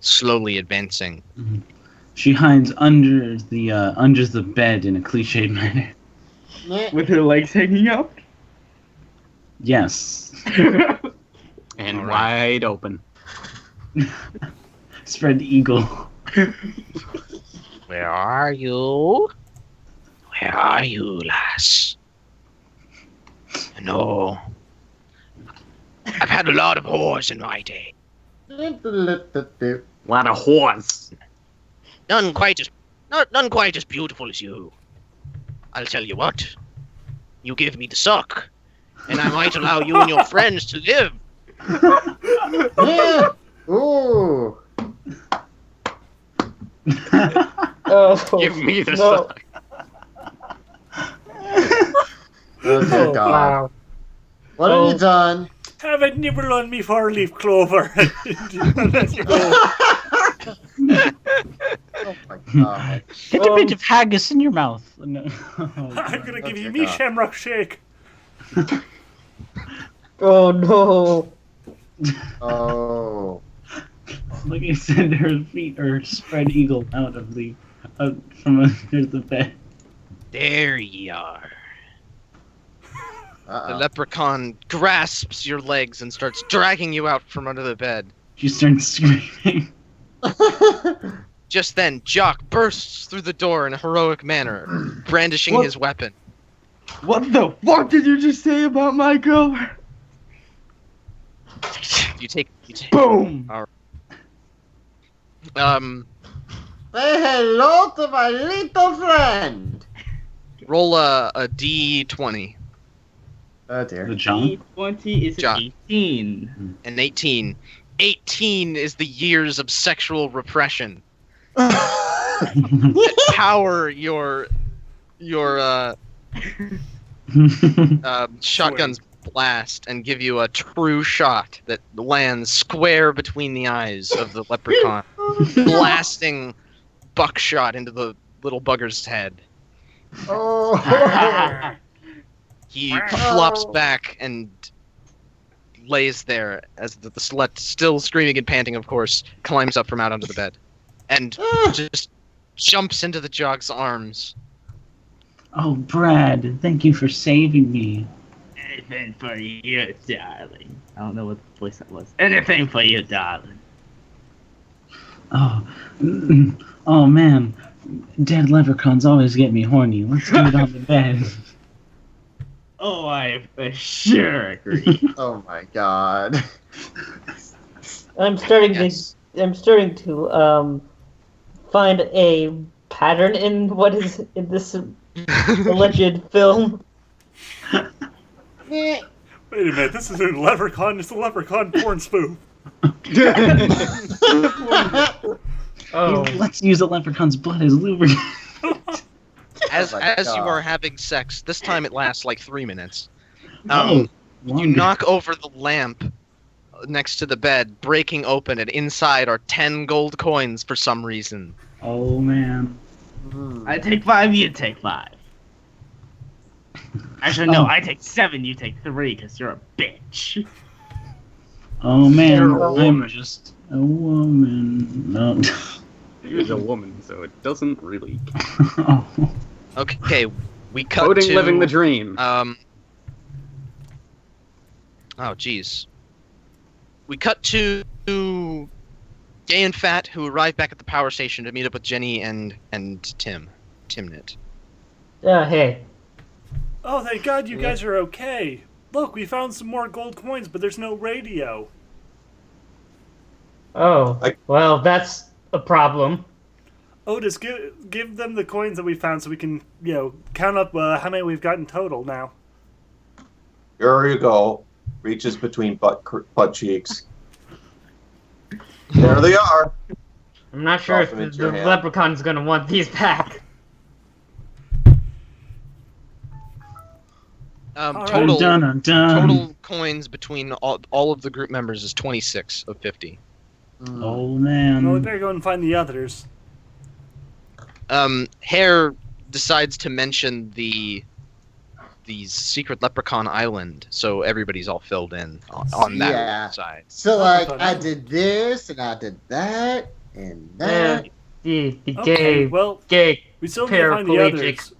S1: slowly advancing.
S6: She hides under the bed in a cliched manner.
S2: Yeah.
S8: With her legs hanging out.
S6: Yes.
S3: And
S1: All right.
S3: wide open.
S6: Spread eagle.
S9: Where are you? Where are you, lass? No. I've had a lot of whores in my day.
S3: Lot of whores.
S9: None quite as beautiful as you. I'll tell you what. You give me the suck, and I might allow you and your friends to live.
S2: Yeah. Ooh.
S4: Oh,
S3: Give me the
S4: no.
S3: suck.
S2: Oh, dear God.
S4: Wow.
S2: What have you done?
S7: Have a nibble on me 4-leaf clover. And let you go.
S2: Oh my God.
S6: Get a bit of haggis in your mouth. No.
S7: I'm gonna give you
S2: dear
S7: me
S2: God.
S7: shamrock shake.
S4: Oh no.
S2: Oh.
S6: Like I said, her feet are spread eagle out of from under the bed.
S9: There ye are.
S1: The
S2: Uh-oh.
S1: leprechaun grasps your legs and starts dragging you out from under the bed.
S6: She starts screaming.
S1: Just then, Jock bursts through the door in a heroic manner, brandishing
S8: What?
S1: his weapon.
S8: What the fuck did you just say about my girl?
S1: You take
S8: Boom!
S2: Say hello to my little friend.
S1: roll a d20.
S2: Oh dear.
S6: The John?
S8: 20 is
S1: John.
S8: 18.
S1: An 18. 18 is the years of sexual repression. Power your shotgun's blast and give you a true shot that lands square between the eyes of the leprechaun, blasting buckshot into the little bugger's head.
S2: Oh.
S1: He flops back and lays there as the slut, still screaming and panting, of course, climbs up from out under the bed and just jumps into the Jog's arms.
S6: Oh, Brad, thank you for saving me.
S8: Anything for you, darling. I don't know what voice that was. Anything for you, darling.
S6: Oh, oh man, dead leprechauns always get me horny. Let's do it on the bed.
S8: Oh, I for sure agree.
S2: Oh my God.
S4: I'm starting
S1: Yes.
S4: to find a pattern in what is in this alleged film.
S2: Yeah.
S7: Wait a minute, this isn't Leprechaun, it's a Leprechaun porn spoof.
S8: Oh,
S6: Let's use a leprechaun's blood as lubricant.
S1: As
S2: my
S1: as you
S2: God.
S1: are having sex, this time it lasts like 3 minutes.
S6: Oh,
S1: You
S6: longer.
S1: knock over the lamp next to the bed, breaking open, and inside are 10 gold coins for some reason.
S6: Oh man.
S8: I take 5, you take 5. Actually, no,
S6: Oh.
S8: I take 7, you take 3, because you're a bitch.
S6: Oh man,
S3: You're a
S6: I'm
S3: woman.
S6: just a woman. No.
S3: She's a woman, so it doesn't really.
S6: Oh.
S1: Okay, We cut
S3: Coding,
S1: to
S3: living the dream.
S1: Oh, jeez. We cut to Gay and Fat, who arrive back at the power station to meet up with Jenny and Timnit.
S4: Hey.
S7: Oh, thank God you guys are okay. Look, we found some more gold coins, but there's no radio.
S4: Oh, well, that's a problem.
S7: Otis, give them the coins that we found so we can, count up how many we've got in total now.
S5: Here you go. Reaches between butt cheeks. There they are.
S4: I'm not sure if
S5: Drop them into
S4: the
S5: your hand.
S4: Leprechaun's gonna want these back.
S1: Total
S6: Dun, dun, dun.
S1: total coins between all of the group members is 26 of 50.
S6: Oh man.
S7: Well, we better go and find the others.
S1: Hare decides to mention the secret Leprechaun Island, so everybody's all filled in on that
S2: Yeah.
S1: side.
S2: So, like, I did this, and I did that, and that.
S4: The
S7: Okay, well,
S4: gay
S7: we still need to find the
S4: paraplegic
S7: others.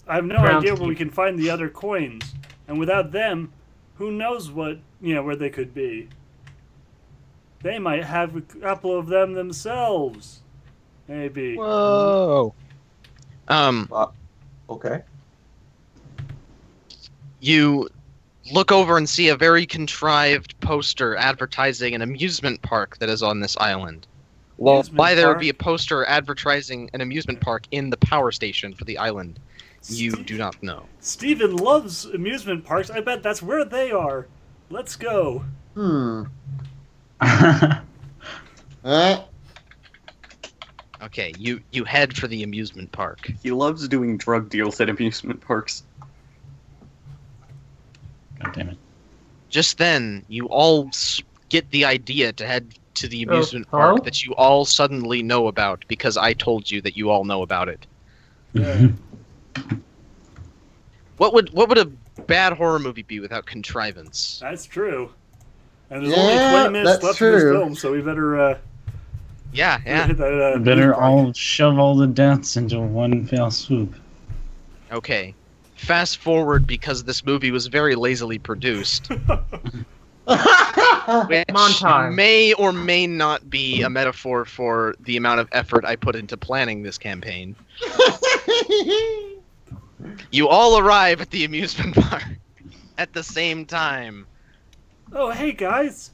S7: I have no idea where we
S4: groundskeeper.
S7: can find the other coins. And without them, who knows what, where they could be. They might have a couple of them themselves. Maybe.
S1: Whoa.
S5: Okay.
S1: You look over and see a very contrived poster advertising an amusement park that is on this island. Well,
S7: Amusement
S1: why there would
S7: park?
S1: be a poster advertising an amusement park in the power station for the island, you do not know.
S7: Steven loves amusement parks. I bet that's where they are. Let's go.
S2: Alright.
S1: Okay, you head for the amusement park.
S3: He loves doing drug deals at amusement parks.
S6: God damn it.
S1: Just then, you all get the idea to head to the amusement
S4: hello?
S1: park that you all suddenly know about because I told you that you all know about it.
S7: Yeah.
S1: What would a bad horror movie be without contrivance?
S7: That's true. And there's
S2: Yeah,
S7: only 20 minutes
S2: that's
S7: left in this
S2: true.
S7: film, so we better
S1: Yeah.
S7: hit that,
S6: Better
S7: amusement park.
S6: all shove all the deaths into one fell swoop.
S1: Okay. Fast forward because this movie was very lazily produced. Which
S4: Montage.
S1: may or may not be a metaphor for the amount of effort I put into planning this campaign. You all arrive at the amusement park at the same time.
S7: Oh, hey guys!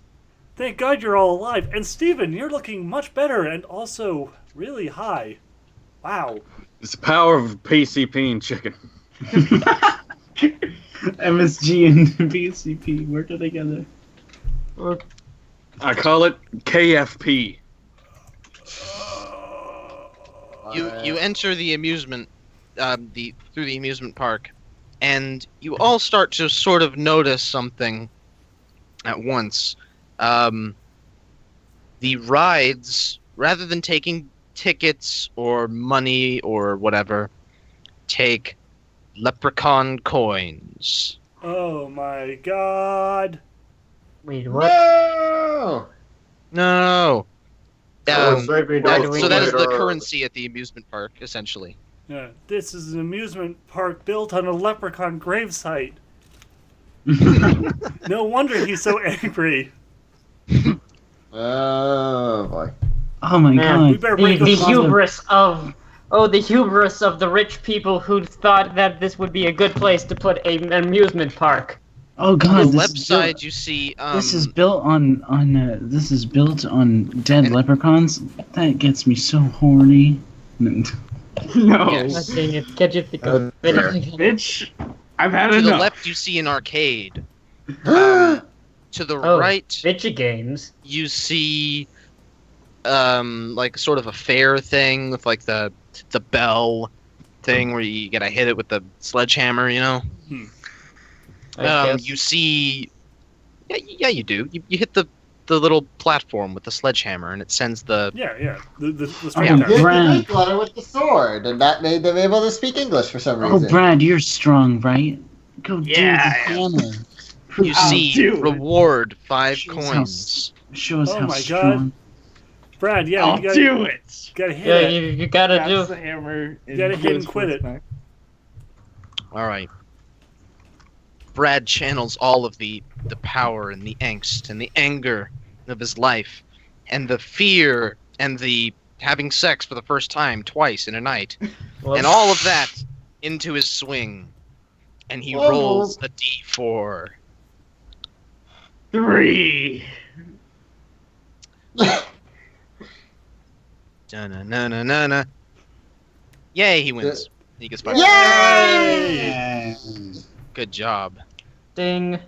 S7: Thank God you're all alive. And Steven, you're looking much better and also really high. Wow.
S3: It's the power of PCP and chicken.
S6: MSG and BCP work together.
S3: I call it KFP.
S1: You enter the amusement through the amusement park, and you all start to sort of notice something at once. The rides, rather than taking tickets or money or whatever, take Leprechaun coins.
S7: Oh my God.
S4: Wait, what?
S2: No!
S1: No.
S5: Oh, save me,
S1: that-
S5: don't
S1: so that is the
S5: later.
S1: currency at the amusement park, essentially.
S7: Yeah, this is an amusement park built on a leprechaun gravesite. No wonder he's so angry.
S2: Oh, boy.
S6: Oh my
S4: Man,
S7: We
S6: god.
S7: better
S4: the,
S7: break
S4: the
S7: the
S4: hubris of the hubris of the rich people who thought that this would be a good place to put an amusement park.
S6: Oh
S1: On
S6: god.
S1: the
S6: This
S1: left
S6: is
S1: side,
S6: built,
S1: you see.
S6: this is built on this is built on dead leprechauns. That gets me so horny.
S8: No,
S1: Yes.
S4: Dang it, can't you think of
S2: fair.
S8: bitch. I've had
S1: To the
S8: enough.
S1: left, you see an arcade. To the
S4: Oh,
S1: right,
S4: bitchy games.
S1: you see, like sort of a fair thing with like the bell thing where you gotta hit it with the sledgehammer. You know.
S4: I guess.
S1: You see. Yeah, you do. You hit the little platform with the sledgehammer, and it sends the.
S7: Yeah. The
S6: Oh,
S7: straight
S2: You
S7: arrow.
S2: hit the
S6: Brad.
S2: Greek letter with the sword, and that made them able to speak English for some
S6: Oh
S2: reason.
S6: Brad, you're strong, right? Go
S8: Yeah, I
S6: do
S8: am.
S6: the hammer.
S1: You
S8: I'll
S1: see
S8: do it.
S1: reward 5
S6: Shows how
S1: coins.
S6: Show us
S7: Oh
S6: how
S7: my God.
S6: strong.
S7: Brad, yeah,
S8: I'll
S7: you gotta,
S8: do it.
S7: gotta hit
S4: Yeah,
S7: it.
S4: you gotta
S8: That's
S4: do.
S8: the hammer.
S7: You gotta hit and quit it.
S1: All right. Brad channels all of the power and the angst and the anger of his life and the fear and the having sex for the first time twice in a night and all of that into his swing. And he rolls a d4.
S8: 3.
S1: Da-na-na-na-na-na. Yay, he wins. He gets 5.
S2: Yay!
S1: Good job.
S4: Ding.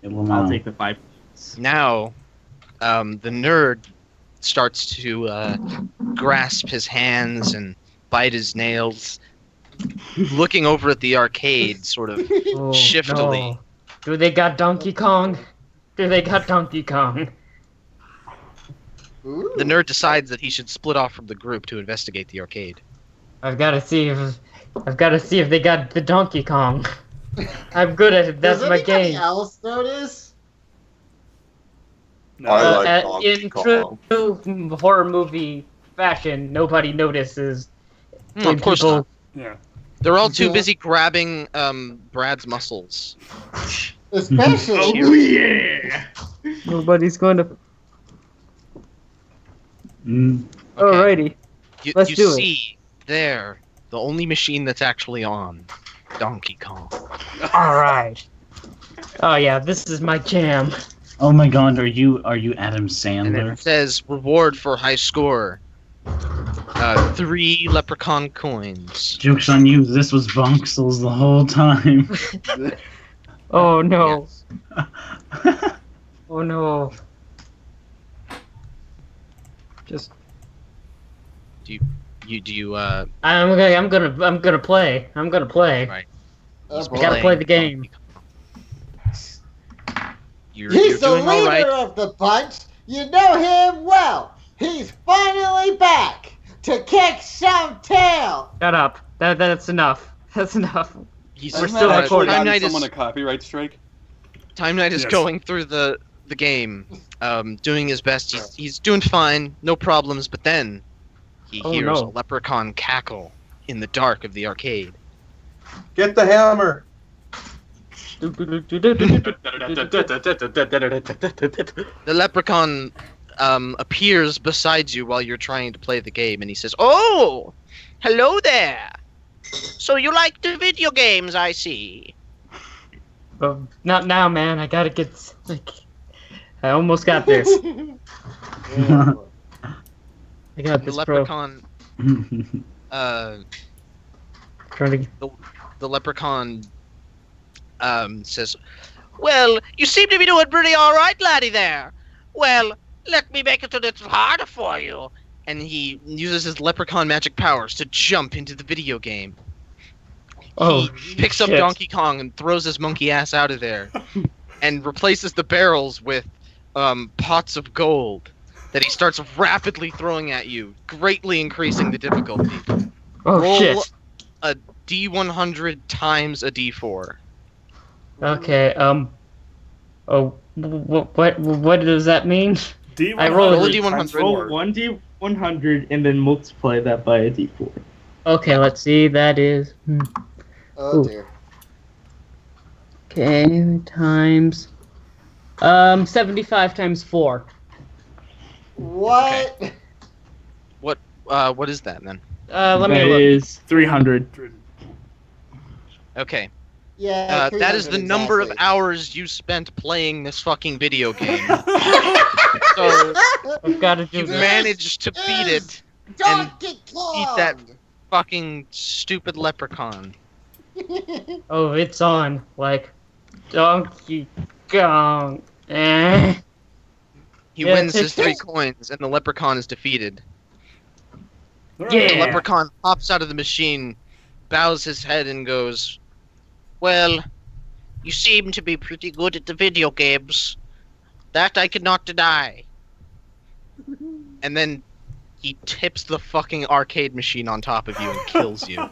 S8: I'll take the 5.
S1: Now, the nerd starts to grasp his hands and bite his nails, looking over at the arcade, sort of
S4: Oh,
S1: shiftily.
S4: no. Do they got Donkey Kong? Do they got Donkey Kong?
S2: Ooh.
S1: The nerd decides that he should split off from the group to investigate the arcade.
S4: I've got to see if they got the Donkey Kong. I'm good at it. That's
S2: Does
S4: my
S2: anybody
S4: game.
S2: else notice?
S7: No.
S5: I like Donkey
S4: In
S5: Kong.
S4: true horror movie fashion, nobody notices. when
S1: Of course
S4: people-
S1: not.
S7: Yeah.
S1: They're all too busy grabbing Brad's muscles.
S2: Especially.
S8: Oh yeah!
S4: Nobody's going to.
S6: Mm.
S1: Okay.
S4: Alrighty. Let's
S1: you
S4: do it.
S1: see there the only machine that's actually on, Donkey Kong.
S4: All right. Oh yeah, this is my jam.
S6: Oh my God, are you Adam
S1: And
S6: Sandler?
S1: it says reward for high score. 3 leprechaun coins.
S6: Joke's on you. This was Voxels the whole time.
S4: Oh no.
S1: Yes.
S4: Oh no. Just. I'm gonna play. I'm gonna play.
S1: Right.
S2: Oh,
S4: We gotta
S2: boy.
S4: play the game.
S1: You're
S2: He's the
S1: doing all
S2: leader
S1: right.
S2: of the bunch. You know him well. He's finally back to kick some tail.
S4: Shut up. That's enough. That's enough.
S1: He's
S4: We're
S3: Hasn't
S4: still
S3: that
S4: recording.
S3: actually
S1: Time Knight
S3: gotten someone
S1: is
S3: a copyright strike?
S1: Time Knight is
S7: Yes.
S1: going through the game, doing his best. He's doing fine, no problems. But then he
S4: Oh,
S1: hears
S4: no.
S1: a leprechaun cackle in the dark of the arcade.
S5: Get the hammer.
S1: The leprechaun appears beside you while you're trying to play the game, and he says, "Oh, hello there. So you like the video games, I see."
S4: Not now, man. I gotta get. I almost got this.
S2: Yeah.
S4: I got
S1: The
S4: this, bro.
S1: leprechaun,
S4: Trying to.
S1: the leprechaun, says, "Well, you seem to be doing pretty all right, laddie there. Well, let me make it a little harder for you." And he uses his leprechaun magic powers to jump into the video game.
S4: Oh,
S1: He picks up
S4: shit.
S1: Donkey Kong and throws his monkey ass out of there, and replaces the barrels with pots of gold that he starts rapidly throwing at you, greatly increasing the difficulty.
S4: Oh
S1: Roll
S4: shit.
S1: a D100 times a D4.
S4: Okay. Oh, what does that mean?
S7: D100
S4: I rolled
S1: Roll a
S7: times
S1: D100.
S8: Roll
S7: four.
S8: 1d100 and then multiply that by a d4.
S4: Okay, let's see. That is.
S2: Oh dear.
S4: Okay, times. 75 times 4.
S2: What?
S1: What is that then?
S4: Let me
S8: That
S4: look.
S8: is 300.
S1: Okay.
S2: Yeah.
S1: That is the
S2: 300
S1: number of
S2: exactly.
S1: hours you spent playing this fucking video game. So
S4: I've got to do
S1: you
S4: this.
S1: managed to beat it.
S2: Donkey Kong.
S1: Eat that fucking stupid leprechaun.
S4: Oh, it's on. Like, Donkey Kong. Eh.
S1: He
S4: Yeah,
S1: wins his
S4: it's-
S1: 3 coins, and the leprechaun is defeated.
S4: Yeah.
S1: The leprechaun pops out of the machine, bows his head, and goes, "Well, you seem to be pretty good at the video games. That I cannot deny." And then he tips the fucking arcade machine on top of you and kills you.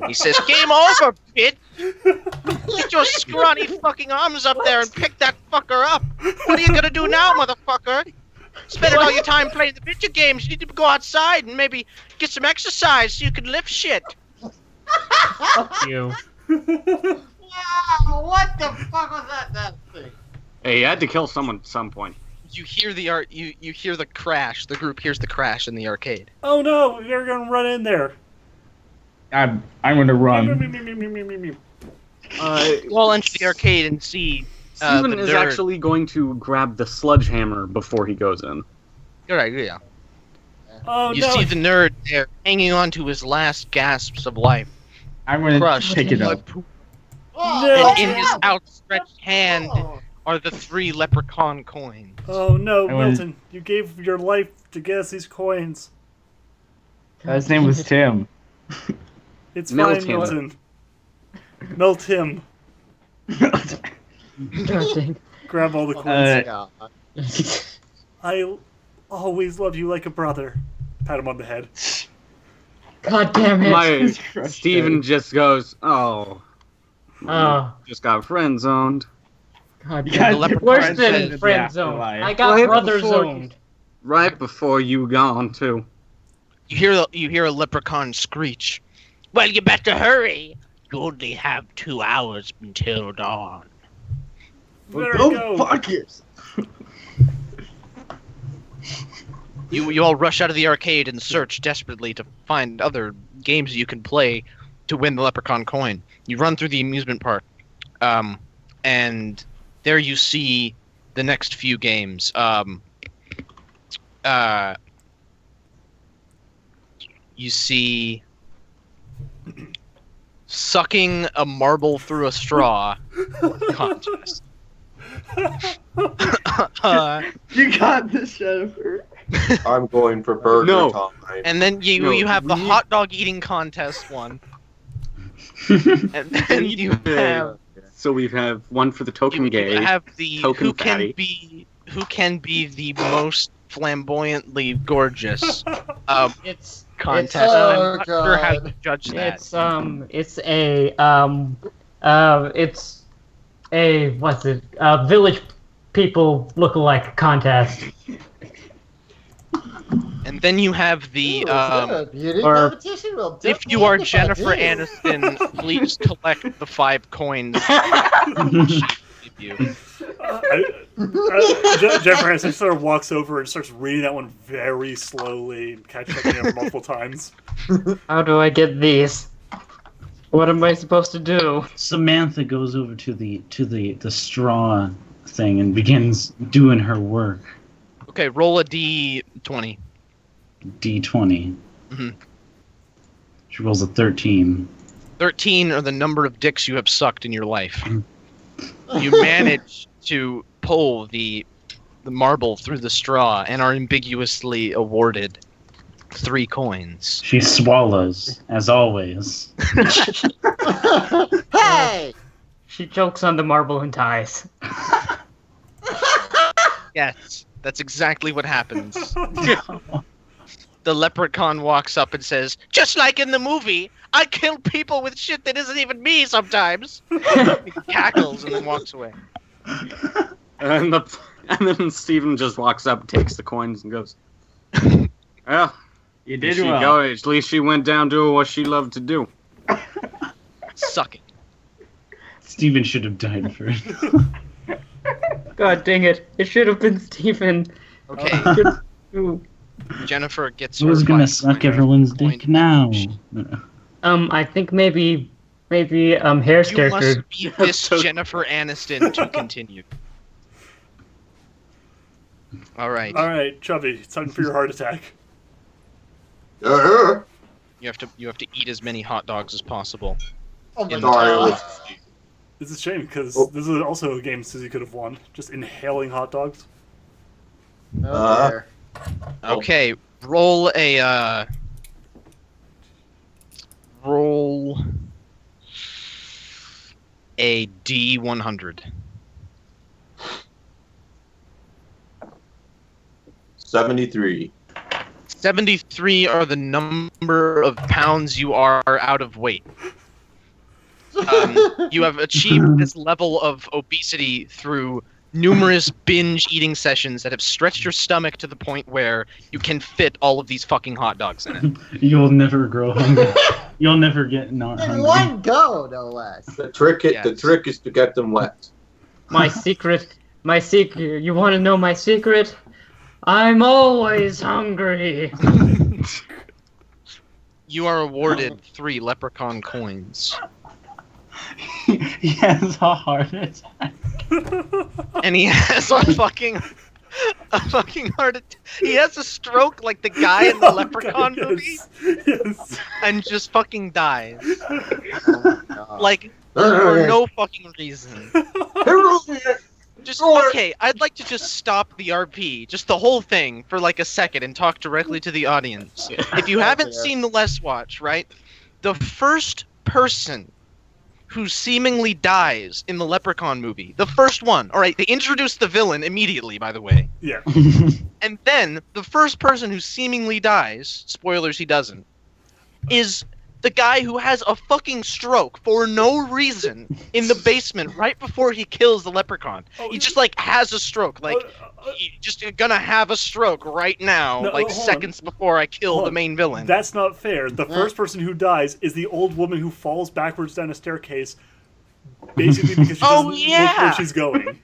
S1: He says, "Game over, bitch! Get your scrawny fucking arms up there and pick that fucker up! What are you gonna do now, motherfucker? Spending all your time playing the video games. You need to go outside and maybe get some exercise so you can lift shit."
S4: Fuck you.
S2: Wow, what the fuck was that thing?
S3: Hey, you had to kill someone at some point.
S1: You hear you hear the crash. The group hears the crash in the arcade.
S7: Oh no, we're gonna run in there.
S8: I'm gonna run.
S1: You all enter the arcade and see.
S3: Steven
S1: the
S3: is
S1: nerd.
S3: actually going to grab the sledgehammer before he goes in.
S1: Good idea.
S7: Oh
S1: You
S7: no.
S1: see the nerd there, hanging on to his last gasps of life,
S8: I'm gonna
S1: crushed.
S8: pick it up.
S2: Oh,
S1: And in his outstretched hand
S2: oh.
S1: are the 3 leprechaun coins.
S7: Oh no,
S8: I wanna-
S7: Milton, you gave your life to get us these coins.
S8: His name was Tim.
S7: It's
S3: Melt
S7: fine,
S3: him.
S7: Milton. Melt him.
S4: God dang.
S7: Grab all the coins.
S2: God.
S7: I always loved you like a brother. Pat him on the head.
S4: God damn it.
S3: My
S8: crushed
S3: Steven
S8: out.
S3: just goes, oh.
S4: Oh.
S3: Just got friend zoned.
S4: God
S8: Yeah,
S4: damn
S1: the
S4: it.
S1: leprechaun
S4: Worse
S1: said
S4: than
S8: the
S4: friend zone.
S8: afterlife.
S4: I got
S3: Right
S4: brother
S3: before-
S4: zoned.
S3: Right before you gone, too.
S1: You hear a leprechaun screech.
S9: Well, you better hurry. You only have 2 hours until dawn.
S7: There
S8: Go
S7: we go.
S8: fuck yourself.
S1: You all rush out of the arcade and search desperately to find other games you can play to win the leprechaun coin. You run through the amusement park, and there you see the next few games. You see sucking a marble through a straw contest.
S8: You got this, Jennifer.
S5: I'm going for burger
S3: No.
S5: time.
S1: And then
S3: No,
S1: you have the
S3: we-
S1: hot dog eating contest one. And then you have
S3: So we have one for the token
S1: you
S3: gay.
S1: have the
S3: token
S1: who can
S3: fatty.
S1: be the most flamboyantly gorgeous
S4: It's
S1: contest.
S2: Oh,
S1: I'm not sure how
S2: God.
S1: you judge that.
S4: it's a what's it? Village people look-alike contest.
S1: And then you have the
S2: Ooh, is that a beauty
S4: or-
S2: competition? Well,
S1: if
S2: don't
S1: you
S2: mind
S1: are
S2: if I
S1: Jennifer
S2: do.
S1: Aniston, please collect the 5 coins. She gave you.
S7: Jennifer Aniston sort of walks over and starts reading that one very slowly and catching up multiple times.
S4: How do I get these? What am I supposed to do?
S6: Samantha goes over to the straw thing and begins doing her work.
S1: Okay, roll a d20.
S6: D20.
S1: Mhm.
S6: She rolls a 13.
S1: 13 are the number of dicks you have sucked in your life. You manage to pull the marble through the straw and are ambiguously awarded 3 coins.
S6: She swallows, as always.
S2: Hey!
S4: She chokes on the marble and dies.
S1: Yes, that's exactly what happens. The leprechaun walks up and says, "Just like in the movie, I kill people with shit that isn't even me sometimes." He cackles and then walks away.
S3: And then Steven just walks up, takes the coins, and goes, well,
S8: You
S3: there
S8: did
S3: she
S8: well.
S3: go. At least she went down doing what she loved to do.
S1: Suck it.
S6: Steven should have died first.
S4: God dang it! It should have been Stephen.
S1: Okay,
S4: Ooh.
S1: Jennifer gets her
S6: Who's gonna
S1: 5
S6: suck
S1: coin
S6: everyone's
S1: coin.
S6: dick now?
S4: I think maybe Hair's
S1: You
S4: character.
S1: must beat this Jennifer Aniston to continue. All right,
S7: Alright, Chubby, it's time for your heart attack.
S5: Uh-huh.
S1: you have to eat as many hot dogs as possible.
S2: Oh my
S1: In
S5: Sorry, it
S2: God.
S5: was Steve.
S7: It's a shame because
S5: Oh.
S7: this is also a game Susie could have won. Just inhaling hot dogs.
S2: Oh, dear.
S1: Okay, roll a D100.
S5: 73.
S1: 73 are the number of pounds you are out of weight. You have achieved this level of obesity through numerous binge eating sessions that have stretched your stomach to the point where you can fit all of these fucking hot dogs in it.
S6: You'll never grow hungry. You'll never get not
S2: In
S6: hungry.
S2: one go, no less.
S5: The trick is to get them wet.
S4: My secret. You want to know my secret? I'm always hungry.
S1: You are awarded 3 leprechaun coins.
S6: He has a heart attack.
S1: And he has a fucking heart attack. He has a stroke like the guy in the Leprechaun movie
S7: Yes.
S1: and just fucking dies.
S2: God.
S1: Like, for no fucking reason. Just, okay, I'd like to just stop the RP, just the whole thing, for like a second and talk directly to the audience. If you haven't seen the Let's Watch, right, the first person who seemingly dies in the Leprechaun movie, the first one, alright, they introduce the villain immediately, by the way,
S7: Yeah.
S1: and then the first person who seemingly dies, spoilers he doesn't, is the guy who has a fucking stroke for no reason in the basement right before he kills the leprechaun. He just like has a stroke, like he's just gonna have a stroke right now,
S7: No,
S1: like
S7: hold on.
S1: seconds before I kill
S7: Hold
S1: the
S7: on.
S1: main villain.
S7: That's not fair. The first person who dies is the old woman who falls backwards down a staircase, basically because she doesn't look where she's going.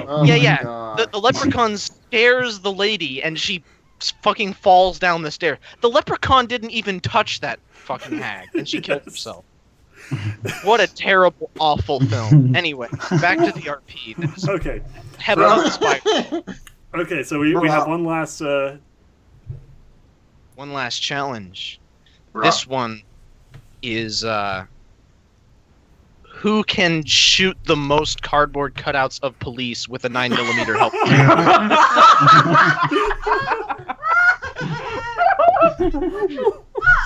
S2: Oh
S1: Yeah,
S2: my
S1: yeah.
S2: God.
S1: The leprechaun scares the lady and she fucking falls down the stair. The leprechaun didn't even touch that fucking hag and she killed
S7: Yes.
S1: herself. What a terrible, awful film. Anyway, back to the RP. That is
S7: Okay.
S1: heavily inspired.
S7: Okay, so we have one last...
S1: One last challenge. This one is who can shoot the most cardboard cutouts of police with a 9mm help?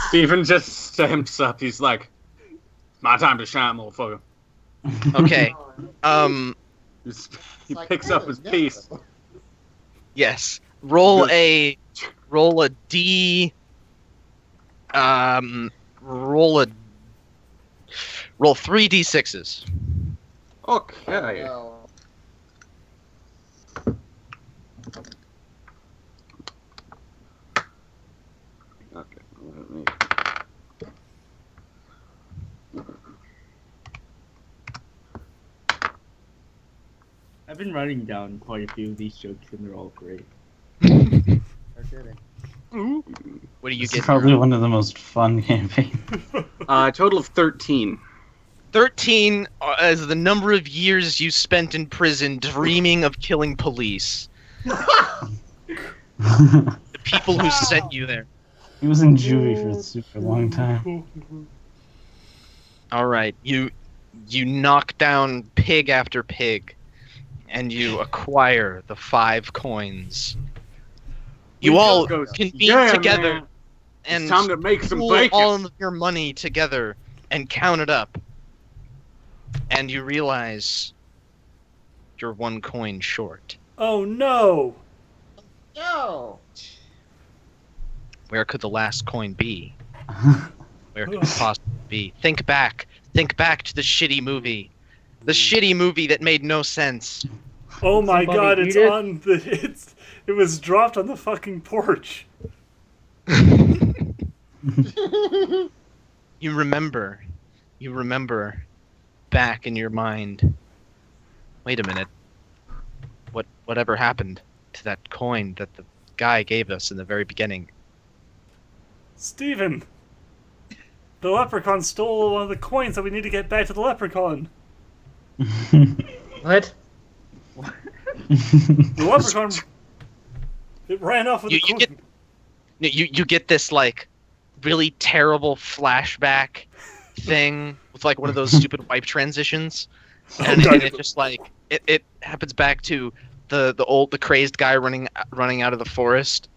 S3: Steven just stamps up. He's like, "My time to shine, motherfucker."
S1: Okay.
S3: He picks up his piece.
S1: Yes. Roll a D. Roll 3 D6s.
S3: Okay.
S2: No.
S3: Okay. Let me...
S8: I've been writing down quite a few of these jokes, and they're all great.
S2: No kidding.
S1: What do you
S6: It's
S1: get?
S6: probably one of the most fun campaigns.
S3: A total of 13.
S1: 13 as the number of years you spent in prison dreaming of killing police. The people who sent you there.
S6: He was in juvie for a super long time.
S1: All right, you knock down pig after pig, and you acquire the 5 coins. You all
S3: goes,
S1: convene
S3: "Yeah,
S1: together
S3: man.
S1: and
S3: It's time to make some
S1: pool
S3: bacon."
S1: all of your money together and count it up. And you realize you're 1 coin short.
S7: Oh no!
S2: No.
S1: Where could the last coin be? Where could it possibly be? Think back. Think back to the shitty movie. The shitty movie that made no sense.
S7: Oh my
S4: Somebody
S7: God! It's
S4: eat it?
S7: on the. It was dropped on the fucking porch.
S1: You remember back in your mind. Wait a minute. Whatever happened to that coin that the guy gave us in the very beginning?
S7: Steven! The leprechaun stole one of the coins that we need to get back to the leprechaun.
S4: What?
S7: The leprechaun. It ran off with
S1: You-
S7: the
S1: you
S7: coin.
S1: You get this like really terrible flashback thing with like one of those stupid wipe transitions, and it just like it happens back to the crazed guy running out of the forest,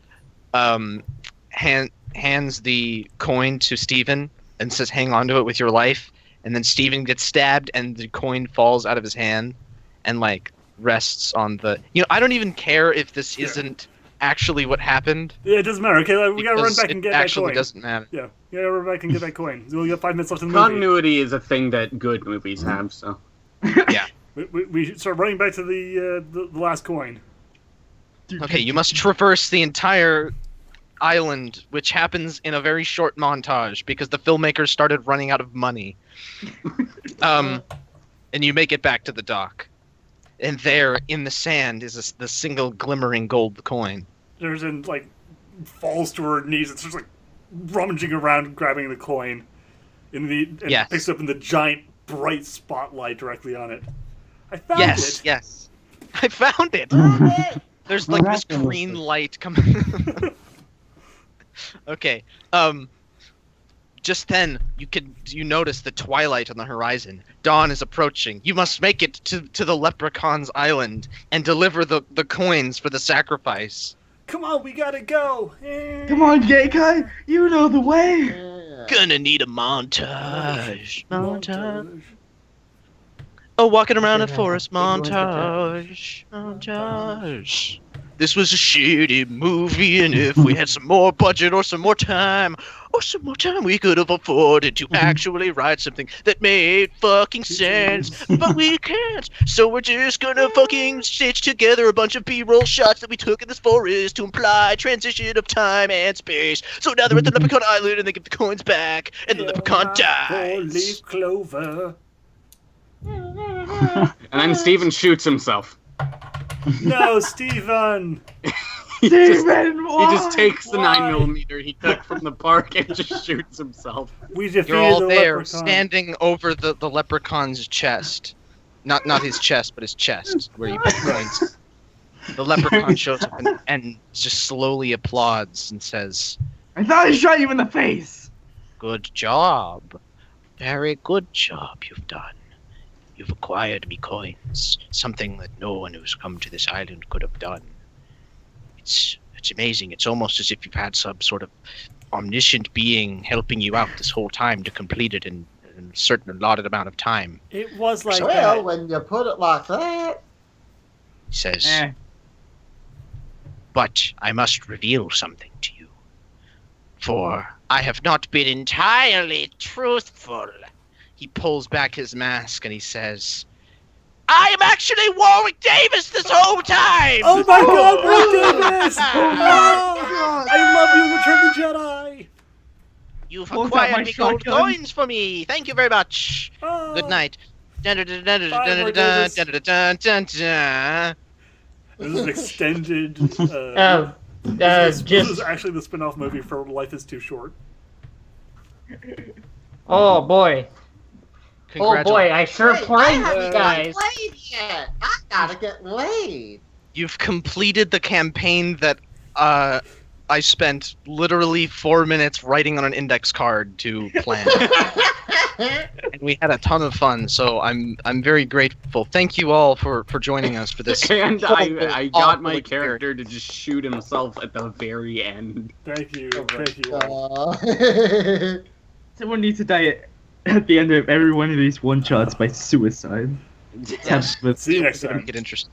S1: hands the coin to Steven and says, "Hang on to it with your life," and then Steven gets stabbed and the coin falls out of his hand and like rests on the. I don't even care if this isn't actually what happened.
S7: Yeah, it doesn't matter. Okay, we gotta run
S1: because
S7: back and
S1: it
S7: get that
S1: actually
S7: coin.
S1: doesn't matter.
S7: Yeah, we gotta run back and get that coin. We only got 5 minutes left in the movie.
S3: Continuity is a thing that good movies have, so.
S7: We start running back to the last coin.
S1: Okay, you must traverse the entire island, which happens in a very short montage because the filmmakers started running out of money. And you make it back to the dock. And there, in the sand, is the single glimmering gold coin.
S7: There's falls to her knees and starts rummaging around, grabbing the coin,
S1: Yes.
S7: picks up in the giant bright spotlight directly on it. I found it.
S1: Yes. I found it. There's this
S6: Miraculously.
S1: green light coming. Okay. Just then, you notice the twilight on the horizon. Dawn is approaching. You must make it to the Leprechaun's island and deliver the coins for the sacrifice.
S7: Come on, we gotta go.
S8: Come on, gay guy. You know the way.
S9: Gonna need a montage. Montage.
S1: Oh, walking around a forest montage. Montage. This was a shitty movie, and if we had some more budget or some more time, we could have afforded to actually write something that made fucking sense. But we can't, so we're just gonna fucking stitch together a bunch of B-roll shots that we took in this forest to imply transition of time and space. So now they're at the Leprechaun Island, and they get the coins back, and the Leprechaun dies.
S7: Four-leaf clover.
S3: And then Steven shoots himself.
S7: No, Steven!
S3: He
S8: Steven,
S3: just takes the
S7: Why?
S3: 9mm he took from the park and just shoots himself.
S7: We defeated
S1: You're all
S7: the
S1: there,
S7: leprechaun.
S1: standing over the Leprechaun's chest. Not his chest, but his chest, where you put coins. The Leprechaun shows up and just slowly applauds and says,
S8: I thought I shot you in the face.
S9: Good job. Very good job you've done. You've acquired me coins, something that no one who's come to this island could have done. It's amazing. It's almost as if you've had some sort of omniscient being helping you out this whole time to complete it in a certain allotted amount of time.
S7: It was like
S2: Well,
S7: that.
S2: when you put it like that.
S9: He says,
S8: Eh.
S9: but I must reveal something to you. For I have not been entirely truthful.
S1: He pulls back his mask and he says, I am actually Warwick Davis this whole time!
S7: Oh my God, Rick Davis! Oh, I love you, Return of the Jedi!
S9: You've
S8: Pulls out
S9: acquired
S8: my
S9: me gold
S8: shotgun.
S9: coins for me. Thank you very much.
S7: Oh.
S1: Good night.
S7: Davis.
S1: Dun-dun-dun-dun-dun-dun-dun-dun.
S7: This is an extended. This
S4: Just
S7: is actually the spin-off movie for Life is Too Short.
S4: oh boy,
S1: Congratulations.
S4: I sure
S2: Hey, I
S4: played
S2: haven't
S4: you
S2: got
S4: guys.
S2: laid yet. I gotta get laid.
S1: You've completed the campaign that I spent literally 4 minutes writing on an index card to plan. And we had a ton of fun, so I'm very grateful. Thank you all for joining us for this.
S3: And I got my
S1: awful
S3: character to just shoot himself at the very end.
S7: Thank you.
S2: Oh
S7: Thank you all.
S8: Someone needs to die at the end of every one of these one-shots by suicide.
S1: Yes.
S8: With
S7: See you next
S1: It's gonna
S7: time.
S1: get interesting.